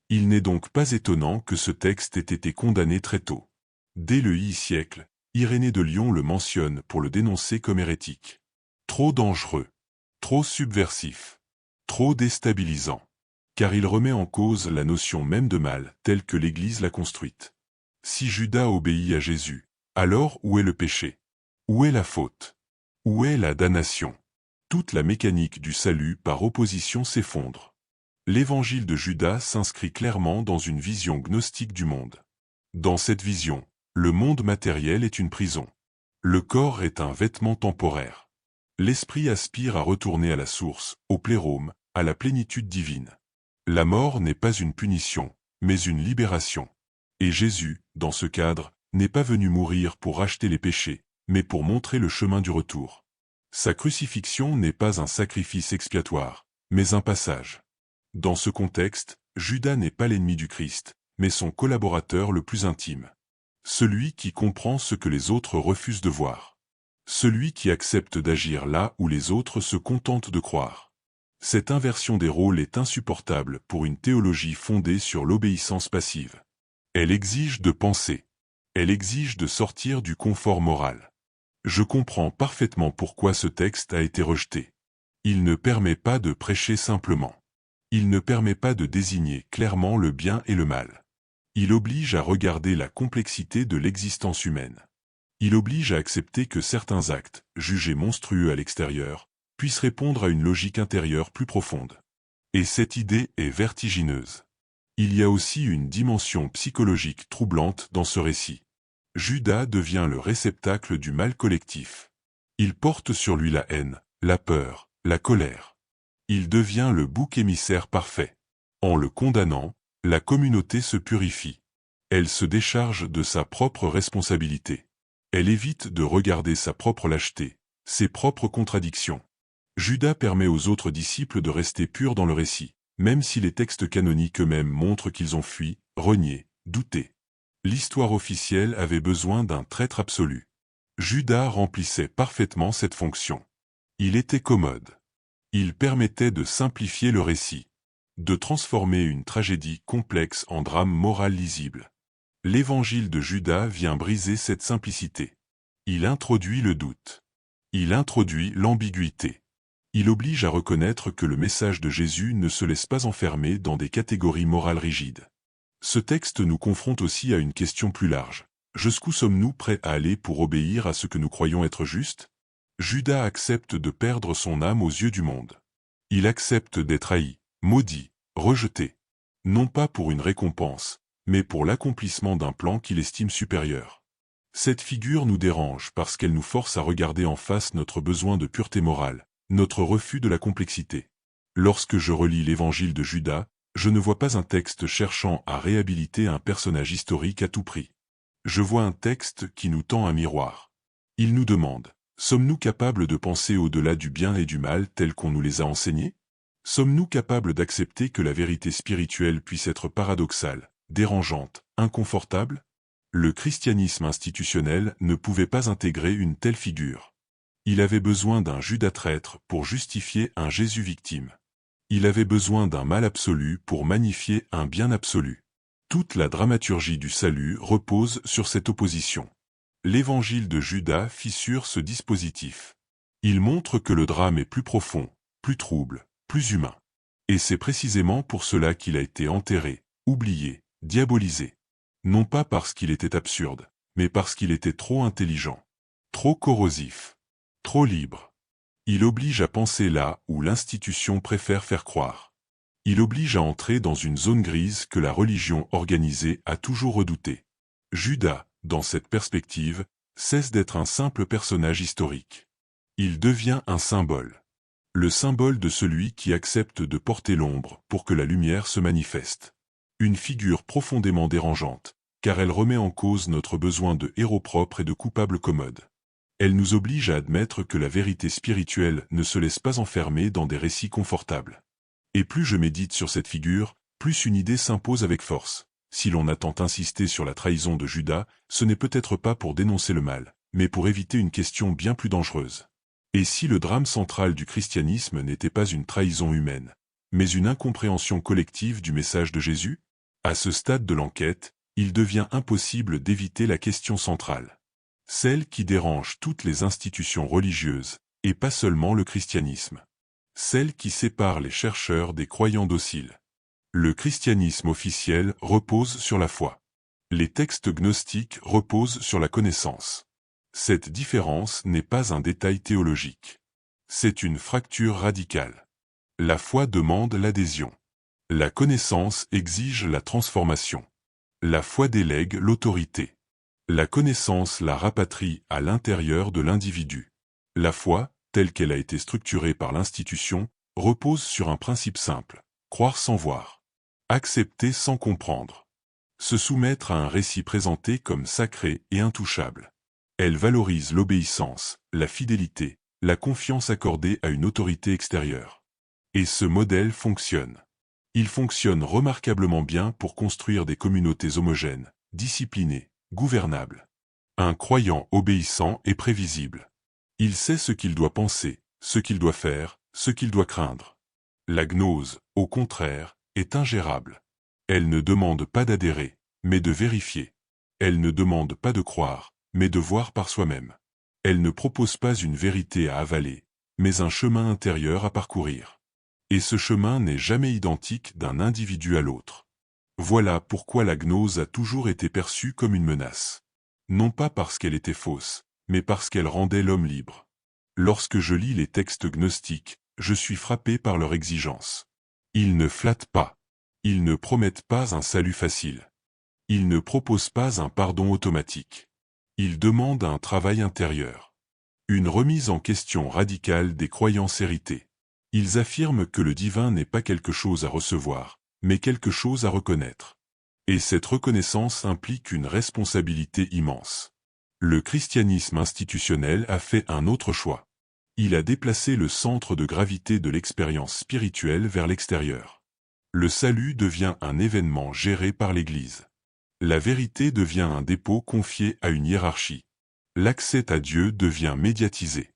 Il n'est donc pas étonnant que ce texte ait été condamné très tôt. Dès le I siècle, Irénée de Lyon le mentionne pour le dénoncer comme hérétique. Trop dangereux, trop subversif, trop déstabilisant. Car il remet en cause la notion même de mal telle que l'Église l'a construite. Si Judas obéit à Jésus, alors où est le péché? Où est la faute? Où est la damnation? Toute la mécanique du salut par opposition s'effondre. L'évangile de Judas s'inscrit clairement dans une vision gnostique du monde. Dans cette vision, le monde matériel est une prison. Le corps est un vêtement temporaire. L'esprit aspire à retourner à la source, au plérôme, à la plénitude divine. La mort n'est pas une punition, mais une libération. Et Jésus, dans ce cadre, n'est pas venu mourir pour racheter les péchés, mais pour montrer le chemin du retour. Sa crucifixion n'est pas un sacrifice expiatoire, mais un passage. Dans ce contexte, Judas n'est pas l'ennemi du Christ, mais son collaborateur le plus intime. Celui qui comprend ce que les autres refusent de voir. Celui qui accepte d'agir là où les autres se contentent de croire. Cette inversion des rôles est insupportable pour une théologie fondée sur l'obéissance passive. Elle exige de penser. Elle exige de sortir du confort moral. Je comprends parfaitement pourquoi ce texte a été rejeté. Il ne permet pas de prêcher simplement. Il ne permet pas de désigner clairement le bien et le mal. Il oblige à regarder la complexité de l'existence humaine. Il oblige à accepter que certains actes, jugés monstrueux à l'extérieur, puissent répondre à une logique intérieure plus profonde. Et cette idée est vertigineuse. Il y a aussi une dimension psychologique troublante dans ce récit. Judas devient le réceptacle du mal collectif. Il porte sur lui la haine, la peur, la colère. Il devient le bouc émissaire parfait. En le condamnant, la communauté se purifie. Elle se décharge de sa propre responsabilité. Elle évite de regarder sa propre lâcheté, ses propres contradictions. Judas permet aux autres disciples de rester purs dans le récit, même si les textes canoniques eux-mêmes montrent qu'ils ont fui, renié, douté. L'histoire officielle avait besoin d'un traître absolu. Judas remplissait parfaitement cette fonction. Il était commode. Il permettait de simplifier le récit, de transformer une tragédie complexe en drame moral lisible. L'évangile de Judas vient briser cette simplicité. Il introduit le doute. Il introduit l'ambiguïté. Il oblige à reconnaître que le message de Jésus ne se laisse pas enfermer dans des catégories morales rigides. Ce texte nous confronte aussi à une question plus large. Jusqu'où sommes-nous prêts à aller pour obéir à ce que nous croyons être juste? Judas accepte de perdre son âme aux yeux du monde. Il accepte d'être haï, maudit, rejeté. Non pas pour une récompense, mais pour l'accomplissement d'un plan qu'il estime supérieur. Cette figure nous dérange parce qu'elle nous force à regarder en face notre besoin de pureté morale, notre refus de la complexité. Lorsque je relis l'évangile de Judas, je ne vois pas un texte cherchant à réhabiliter un personnage historique à tout prix. Je vois un texte qui nous tend un miroir. Il nous demande, sommes-nous capables de penser au-delà du bien et du mal tels qu'on nous les a enseignés? Sommes-nous capables d'accepter que la vérité spirituelle puisse être paradoxale, dérangeante, inconfortable? Le christianisme institutionnel ne pouvait pas intégrer une telle figure. Il avait besoin d'un Judas traître pour justifier un Jésus victime. Il avait besoin d'un mal absolu pour magnifier un bien absolu. Toute la dramaturgie du salut repose sur cette opposition. L'évangile de Judas fissure ce dispositif. Il montre que le drame est plus profond, plus trouble, plus humain. Et c'est précisément pour cela qu'il a été enterré, oublié, diabolisé. Non pas parce qu'il était absurde, mais parce qu'il était trop intelligent, trop corrosif, trop libre. Il oblige à penser là où l'institution préfère faire croire. Il oblige à entrer dans une zone grise que la religion organisée a toujours redoutée. Judas, dans cette perspective, cesse d'être un simple personnage historique. Il devient un symbole. Le symbole de celui qui accepte de porter l'ombre pour que la lumière se manifeste. Une figure profondément dérangeante, car elle remet en cause notre besoin de héros propres et de coupables commodes. Elle nous oblige à admettre que la vérité spirituelle ne se laisse pas enfermer dans des récits confortables. Et plus je médite sur cette figure, plus une idée s'impose avec force. Si l'on a tant insisté sur la trahison de Judas, ce n'est peut-être pas pour dénoncer le mal, mais pour éviter une question bien plus dangereuse. Et si le drame central du christianisme n'était pas une trahison humaine, mais une incompréhension collective du message de Jésus? À ce stade de l'enquête, il devient impossible d'éviter la question centrale. Celle qui dérange toutes les institutions religieuses, et pas seulement le christianisme. Celle qui sépare les chercheurs des croyants dociles. Le christianisme officiel repose sur la foi. Les textes gnostiques reposent sur la connaissance. Cette différence n'est pas un détail théologique. C'est une fracture radicale. La foi demande l'adhésion. La connaissance exige la transformation. La foi délègue l'autorité. La connaissance la rapatrie à l'intérieur de l'individu. La foi, telle qu'elle a été structurée par l'institution, repose sur un principe simple: croire sans voir. Accepter sans comprendre. Se soumettre à un récit présenté comme sacré et intouchable. Elle valorise l'obéissance, la fidélité, la confiance accordée à une autorité extérieure. Et ce modèle fonctionne. Il fonctionne remarquablement bien pour construire des communautés homogènes, disciplinées, gouvernables. Un croyant obéissant est prévisible. Il sait ce qu'il doit penser, ce qu'il doit faire, ce qu'il doit craindre. La gnose, au contraire, est ingérable. Elle ne demande pas d'adhérer, mais de vérifier. Elle ne demande pas de croire, mais de voir par soi-même. Elle ne propose pas une vérité à avaler, mais un chemin intérieur à parcourir. Et ce chemin n'est jamais identique d'un individu à l'autre. Voilà pourquoi la gnose a toujours été perçue comme une menace. Non pas parce qu'elle était fausse, mais parce qu'elle rendait l'homme libre. Lorsque je lis les textes gnostiques, je suis frappé par leur exigence. Ils ne flattent pas. Ils ne promettent pas un salut facile. Ils ne proposent pas un pardon automatique. Ils demandent un travail intérieur. Une remise en question radicale des croyances héritées. Ils affirment que le divin n'est pas quelque chose à recevoir, mais quelque chose à reconnaître. Et cette reconnaissance implique une responsabilité immense. Le christianisme institutionnel a fait un autre choix. Il a déplacé le centre de gravité de l'expérience spirituelle vers l'extérieur. Le salut devient un événement géré par l'Église. La vérité devient un dépôt confié à une hiérarchie. L'accès à Dieu devient médiatisé.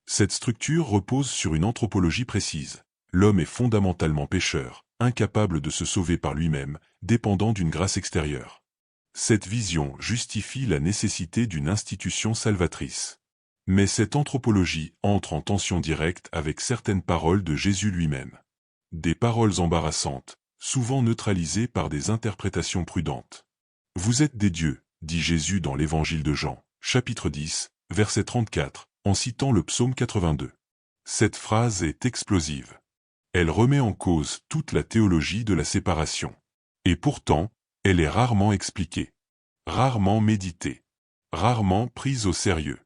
Cette structure repose sur une anthropologie précise. L'homme est fondamentalement pécheur, incapable de se sauver par lui-même, dépendant d'une grâce extérieure. Cette vision justifie la nécessité d'une institution salvatrice. Mais cette anthropologie entre en tension directe avec certaines paroles de Jésus lui-même. Des paroles embarrassantes, souvent neutralisées par des interprétations prudentes. « Vous êtes des dieux », dit Jésus dans l'Évangile de Jean, chapitre 10, verset 34, en citant le psaume 82. Cette phrase est explosive. Elle remet en cause toute la théologie de la séparation. Et pourtant, elle est rarement expliquée, rarement méditée, rarement prise au sérieux.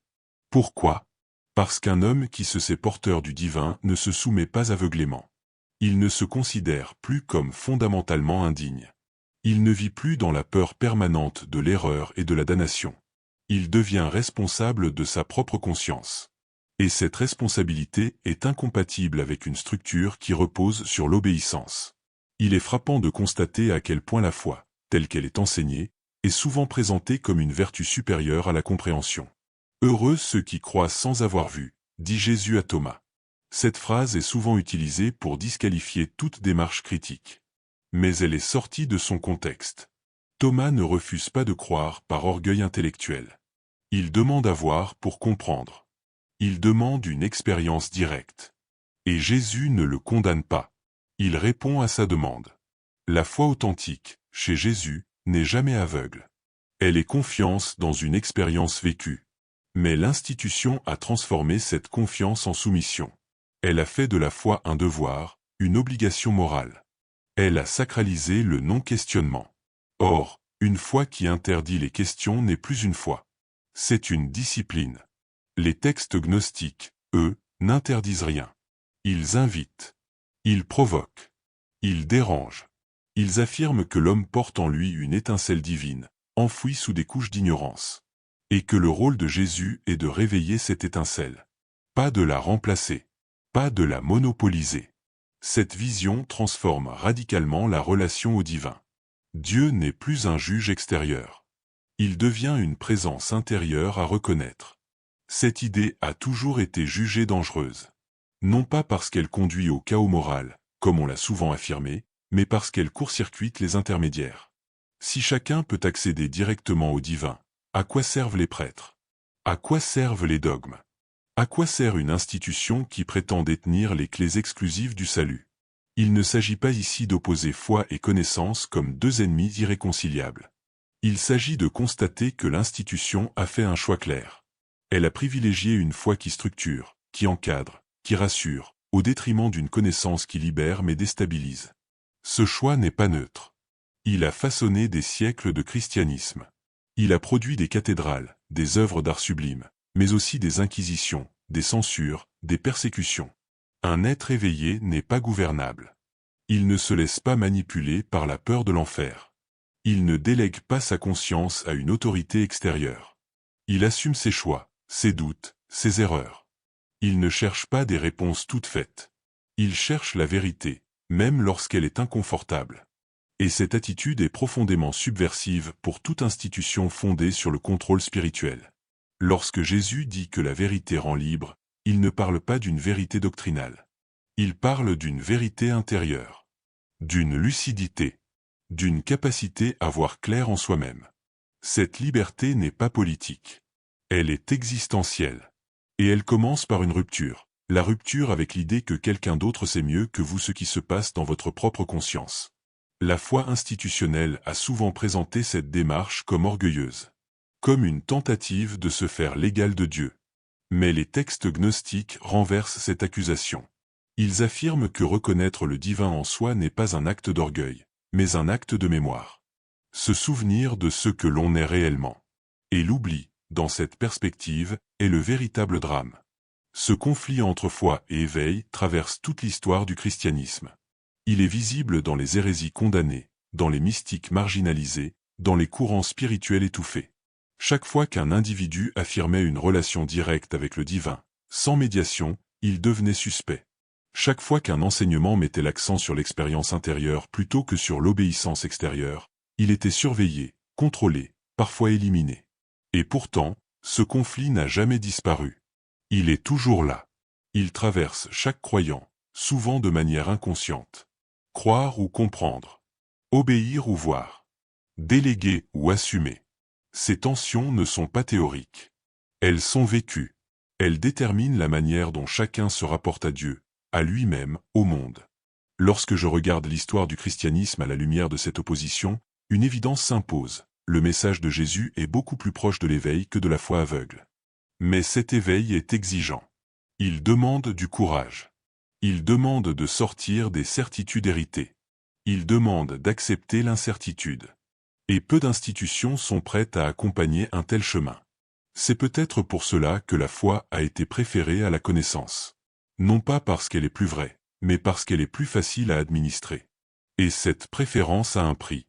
Pourquoi? Parce qu'un homme qui se sait porteur du divin ne se soumet pas aveuglément. Il ne se considère plus comme fondamentalement indigne. Il ne vit plus dans la peur permanente de l'erreur et de la damnation. Il devient responsable de sa propre conscience. Et cette responsabilité est incompatible avec une structure qui repose sur l'obéissance. Il est frappant de constater à quel point la foi, telle qu'elle est enseignée, est souvent présentée comme une vertu supérieure à la compréhension. « Heureux ceux qui croient sans avoir vu », dit Jésus à Thomas. Cette phrase est souvent utilisée pour disqualifier toute démarche critique. Mais elle est sortie de son contexte. Thomas ne refuse pas de croire par orgueil intellectuel. Il demande à voir pour comprendre. Il demande une expérience directe. Et Jésus ne le condamne pas. Il répond à sa demande. La foi authentique, chez Jésus, n'est jamais aveugle. Elle est confiance dans une expérience vécue. Mais l'institution a transformé cette confiance en soumission. Elle a fait de la foi un devoir, une obligation morale. Elle a sacralisé le non-questionnement. Or, une foi qui interdit les questions n'est plus une foi. C'est une discipline. Les textes gnostiques, eux, n'interdisent rien. Ils invitent. Ils provoquent. Ils dérangent. Ils affirment que l'homme porte en lui une étincelle divine, enfouie sous des couches d'ignorance. Et que le rôle de Jésus est de réveiller cette étincelle. Pas de la remplacer. Pas de la monopoliser. Cette vision transforme radicalement la relation au divin. Dieu n'est plus un juge extérieur. Il devient une présence intérieure à reconnaître. Cette idée a toujours été jugée dangereuse. Non pas parce qu'elle conduit au chaos moral, comme on l'a souvent affirmé, mais parce qu'elle court-circuite les intermédiaires. Si chacun peut accéder directement au divin, à quoi servent les prêtres? À quoi servent les dogmes? À quoi sert une institution qui prétend détenir les clés exclusives du salut? Il ne s'agit pas ici d'opposer foi et connaissance comme deux ennemis irréconciliables. Il s'agit de constater que l'institution a fait un choix clair. Elle a privilégié une foi qui structure, qui encadre, qui rassure, au détriment d'une connaissance qui libère mais déstabilise. Ce choix n'est pas neutre. Il a façonné des siècles de christianisme. Il a produit des cathédrales, des œuvres d'art sublime, mais aussi des inquisitions, des censures, des persécutions. Un être éveillé n'est pas gouvernable. Il ne se laisse pas manipuler par la peur de l'enfer. Il ne délègue pas sa conscience à une autorité extérieure. Il assume ses choix, ses doutes, ses erreurs. Il ne cherche pas des réponses toutes faites. Il cherche la vérité, même lorsqu'elle est inconfortable. Et cette attitude est profondément subversive pour toute institution fondée sur le contrôle spirituel. Lorsque Jésus dit que la vérité rend libre, il ne parle pas d'une vérité doctrinale. Il parle d'une vérité intérieure, d'une lucidité, d'une capacité à voir clair en soi-même. Cette liberté n'est pas politique. Elle est existentielle. Et elle commence par une rupture, la rupture avec l'idée que quelqu'un d'autre sait mieux que vous ce qui se passe dans votre propre conscience. La foi institutionnelle a souvent présenté cette démarche comme orgueilleuse, comme une tentative de se faire l'égal de Dieu. Mais les textes gnostiques renversent cette accusation. Ils affirment que reconnaître le divin en soi n'est pas un acte d'orgueil, mais un acte de mémoire. Se souvenir de ce que l'on est réellement. Et l'oubli, dans cette perspective, est le véritable drame. Ce conflit entre foi et éveil traverse toute l'histoire du christianisme. Il est visible dans les hérésies condamnées, dans les mystiques marginalisés, dans les courants spirituels étouffés. Chaque fois qu'un individu affirmait une relation directe avec le divin, sans médiation, il devenait suspect. Chaque fois qu'un enseignement mettait l'accent sur l'expérience intérieure plutôt que sur l'obéissance extérieure, il était surveillé, contrôlé, parfois éliminé. Et pourtant, ce conflit n'a jamais disparu. Il est toujours là. Il traverse chaque croyant, souvent de manière inconsciente. Croire ou comprendre. Obéir ou voir. Déléguer ou assumer. Ces tensions ne sont pas théoriques. Elles sont vécues. Elles déterminent la manière dont chacun se rapporte à Dieu, à lui-même, au monde. Lorsque je regarde l'histoire du christianisme à la lumière de cette opposition, une évidence s'impose. Le message de Jésus est beaucoup plus proche de l'éveil que de la foi aveugle. Mais cet éveil est exigeant. Il demande du courage. Il demande de sortir des certitudes héritées. Il demande d'accepter l'incertitude. Et peu d'institutions sont prêtes à accompagner un tel chemin. C'est peut-être pour cela que la foi a été préférée à la connaissance. Non pas parce qu'elle est plus vraie, mais parce qu'elle est plus facile à administrer. Et cette préférence a un prix.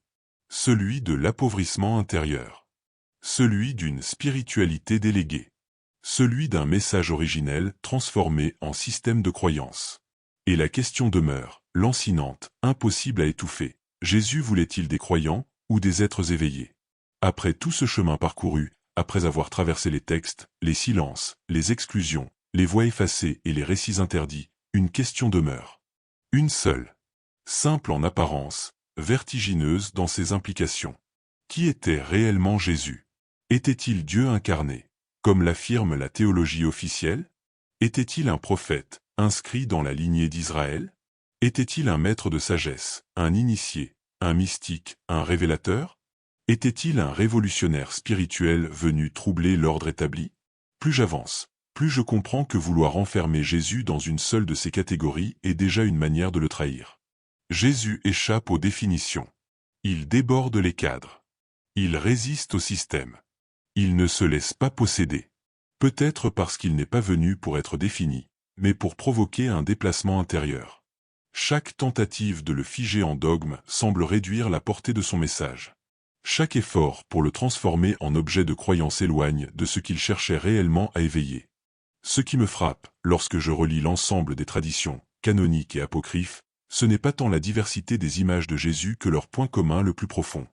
Celui de l'appauvrissement intérieur. Celui d'une spiritualité déléguée. Celui d'un message originel transformé en système de croyance. Et la question demeure, lancinante, impossible à étouffer. Jésus voulait-il des croyants ou des êtres éveillés? Après tout ce chemin parcouru, après avoir traversé les textes, les silences, les exclusions, les voix effacées et les récits interdits, une question demeure. Une seule. Simple en apparence, vertigineuse dans ses implications. Qui était réellement Jésus? Était-il Dieu incarné, comme l'affirme la théologie officielle? Était-il un prophète, inscrit dans la lignée d'Israël? Était-il un maître de sagesse, un initié, un mystique, un révélateur? Était-il un révolutionnaire spirituel venu troubler l'ordre établi? Plus j'avance, plus je comprends que vouloir enfermer Jésus dans une seule de ces catégories est déjà une manière de le trahir. Jésus échappe aux définitions. Il déborde les cadres. Il résiste au système. Il ne se laisse pas posséder. Peut-être parce qu'il n'est pas venu pour être défini, mais pour provoquer un déplacement intérieur. Chaque tentative de le figer en dogme semble réduire la portée de son message. Chaque effort pour le transformer en objet de croyance éloigne de ce qu'il cherchait réellement à éveiller. Ce qui me frappe, lorsque je relis l'ensemble des traditions, canoniques et apocryphes, ce n'est pas tant la diversité des images de Jésus que leur point commun le plus profond.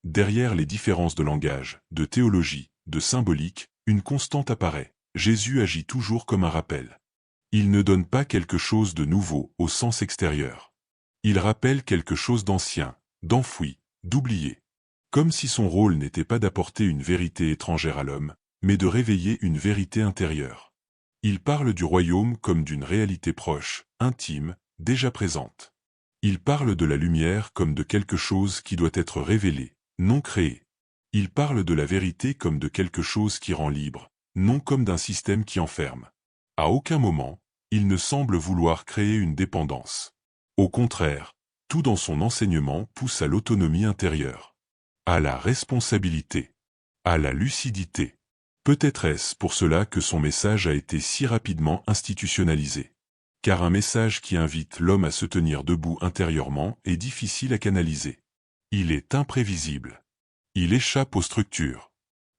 Derrière les différences de langage, de théologie, de symbolique, une constante apparaît. Jésus agit toujours comme un rappel. Il ne donne pas quelque chose de nouveau au sens extérieur. Il rappelle quelque chose d'ancien, d'enfoui, d'oublié. Comme si son rôle n'était pas d'apporter une vérité étrangère à l'homme, mais de réveiller une vérité intérieure. Il parle du royaume comme d'une réalité proche, intime, déjà présente. Il parle de la lumière comme de quelque chose qui doit être révélé, non créé. Il parle de la vérité comme de quelque chose qui rend libre, non comme d'un système qui enferme. À aucun moment, il ne semble vouloir créer une dépendance. Au contraire, tout dans son enseignement pousse à l'autonomie intérieure, à la responsabilité, à la lucidité. Peut-être est-ce pour cela que son message a été si rapidement institutionnalisé. Car un message qui invite l'homme à se tenir debout intérieurement est difficile à canaliser. Il est imprévisible. Il échappe aux structures.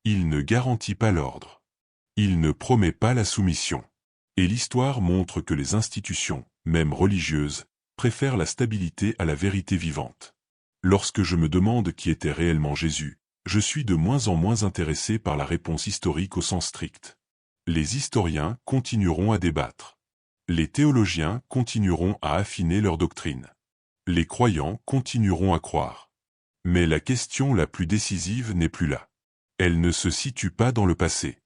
Il ne garantit pas l'ordre. Il ne promet pas la soumission. Et l'histoire montre que les institutions, même religieuses, préfèrent la stabilité à la vérité vivante. Lorsque je me demande qui était réellement Jésus, je suis de moins en moins intéressé par la réponse historique au sens strict. Les historiens continueront à débattre. Les théologiens continueront à affiner leur doctrine. Les croyants continueront à croire. Mais la question la plus décisive n'est plus là. Elle ne se situe pas dans le passé.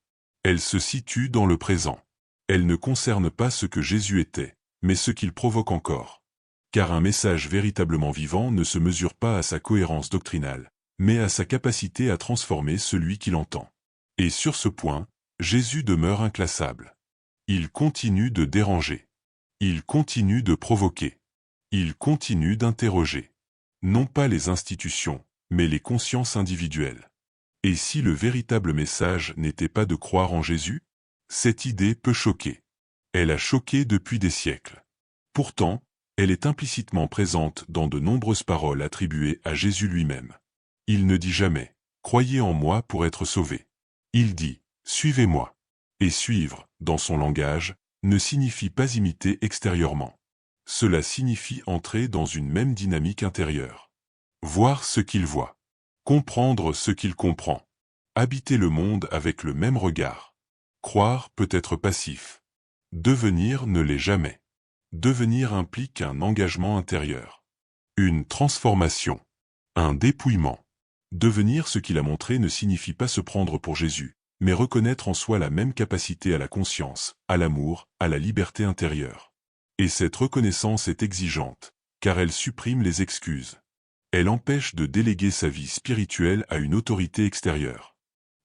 Elle se situe dans le présent. Elle ne concerne pas ce que Jésus était, mais ce qu'il provoque encore. Car un message véritablement vivant ne se mesure pas à sa cohérence doctrinale, mais à sa capacité à transformer celui qui l'entend. Et sur ce point, Jésus demeure inclassable. Il continue de déranger. Il continue de provoquer. Il continue d'interroger. Non pas les institutions, mais les consciences individuelles. Et si le véritable message n'était pas de croire en Jésus? Cette idée peut choquer. Elle a choqué depuis des siècles. Pourtant, elle est implicitement présente dans de nombreuses paroles attribuées à Jésus lui-même. Il ne dit jamais « Croyez en moi pour être sauvé ». Il dit « Suivez-moi ». Et suivre, dans son langage, ne signifie pas imiter extérieurement. Cela signifie entrer dans une même dynamique intérieure. Voir ce qu'il voit. Comprendre ce qu'il comprend. Habiter le monde avec le même regard. Croire peut être passif. Devenir ne l'est jamais. Devenir implique un engagement intérieur. Une transformation. Un dépouillement. Devenir ce qu'il a montré ne signifie pas se prendre pour Jésus, mais reconnaître en soi la même capacité à la conscience, à l'amour, à la liberté intérieure. Et cette reconnaissance est exigeante, car elle supprime les excuses. Elle empêche de déléguer sa vie spirituelle à une autorité extérieure.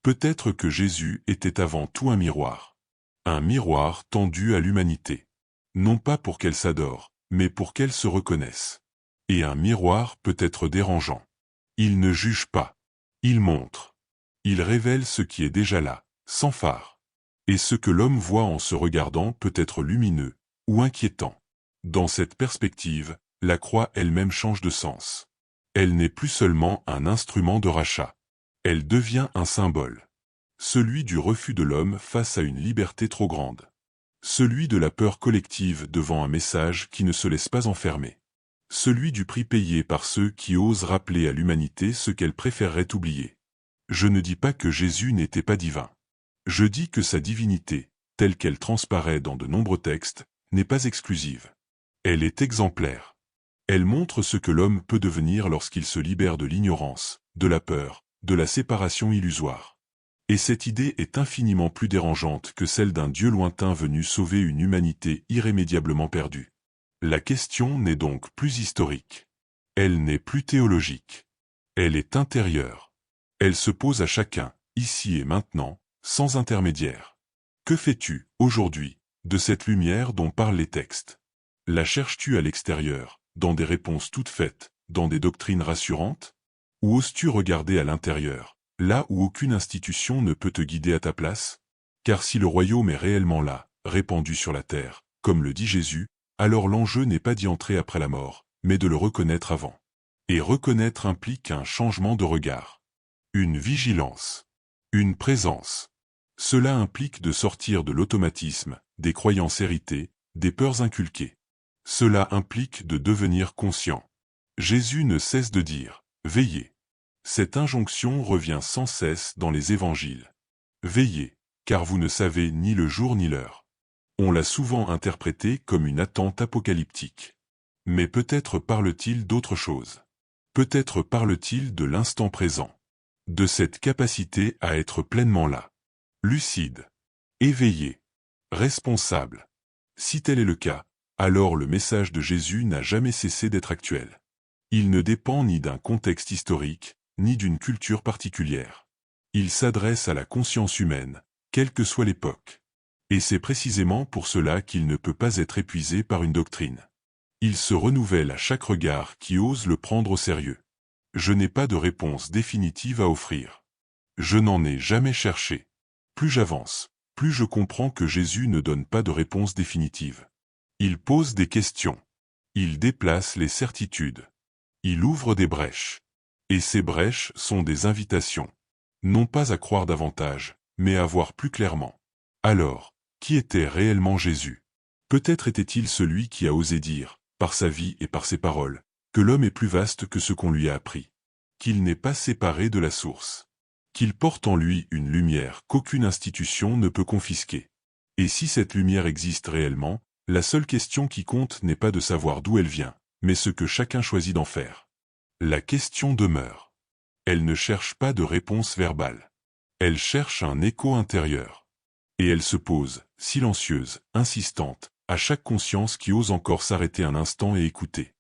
Peut-être que Jésus était avant tout un miroir. Un miroir tendu à l'humanité. Non pas pour qu'elle s'adore, mais pour qu'elle se reconnaisse. Et un miroir peut être dérangeant. Il ne juge pas. Il montre. Il révèle ce qui est déjà là, sans phare. Et ce que l'homme voit en se regardant peut être lumineux, ou inquiétant. Dans cette perspective, la croix elle-même change de sens. Elle n'est plus seulement un instrument de rachat. Elle devient un symbole. Celui du refus de l'homme face à une liberté trop grande. Celui de la peur collective devant un message qui ne se laisse pas enfermer. Celui du prix payé par ceux qui osent rappeler à l'humanité ce qu'elle préférerait oublier. Je ne dis pas que Jésus n'était pas divin. Je dis que sa divinité, telle qu'elle transparaît dans de nombreux textes, n'est pas exclusive. Elle est exemplaire. Elle montre ce que l'homme peut devenir lorsqu'il se libère de l'ignorance, de la peur, de la séparation illusoire. Et cette idée est infiniment plus dérangeante que celle d'un Dieu lointain venu sauver une humanité irrémédiablement perdue. La question n'est donc plus historique. Elle n'est plus théologique. Elle est intérieure. Elle se pose à chacun, ici et maintenant, sans intermédiaire. Que fais-tu, aujourd'hui, de cette lumière dont parlent les textes? La cherches-tu à l'extérieur, dans des réponses toutes faites, dans des doctrines rassurantes? Ou oses-tu regarder à l'intérieur, là où aucune institution ne peut te guider à ta place? Car si le royaume est réellement là, répandu sur la terre, comme le dit Jésus, alors l'enjeu n'est pas d'y entrer après la mort, mais de le reconnaître avant. Et reconnaître implique un changement de regard. Une vigilance. Une présence. Cela implique de sortir de l'automatisme, des croyances héritées, des peurs inculquées. Cela implique de devenir conscient. Jésus ne cesse de dire « Veillez ». Cette injonction revient sans cesse dans les évangiles. Veillez, car vous ne savez ni le jour ni l'heure. On l'a souvent interprété comme une attente apocalyptique. Mais peut-être parle-t-il d'autre chose. Peut-être parle-t-il de l'instant présent. De cette capacité à être pleinement là. Lucide. Éveillé. Responsable. Si tel est le cas, alors le message de Jésus n'a jamais cessé d'être actuel. Il ne dépend ni d'un contexte historique, ni d'une culture particulière. Il s'adresse à la conscience humaine, quelle que soit l'époque. Et c'est précisément pour cela qu'il ne peut pas être épuisé par une doctrine. Il se renouvelle à chaque regard qui ose le prendre au sérieux. Je n'ai pas de réponse définitive à offrir. Je n'en ai jamais cherché. Plus j'avance, plus je comprends que Jésus ne donne pas de réponse définitive. Il pose des questions. Il déplace les certitudes. Il ouvre des brèches. Et ces brèches sont des invitations. Non pas à croire davantage, mais à voir plus clairement. Alors, qui était réellement Jésus? Peut-être était-il celui qui a osé dire, par sa vie et par ses paroles, que l'homme est plus vaste que ce qu'on lui a appris, qu'il n'est pas séparé de la source, qu'il porte en lui une lumière qu'aucune institution ne peut confisquer. Et si cette lumière existe réellement, la seule question qui compte n'est pas de savoir d'où elle vient, mais ce que chacun choisit d'en faire. La question demeure. Elle ne cherche pas de réponse verbale. Elle cherche un écho intérieur. Et elle se pose, silencieuse, insistante, à chaque conscience qui ose encore s'arrêter un instant et écouter.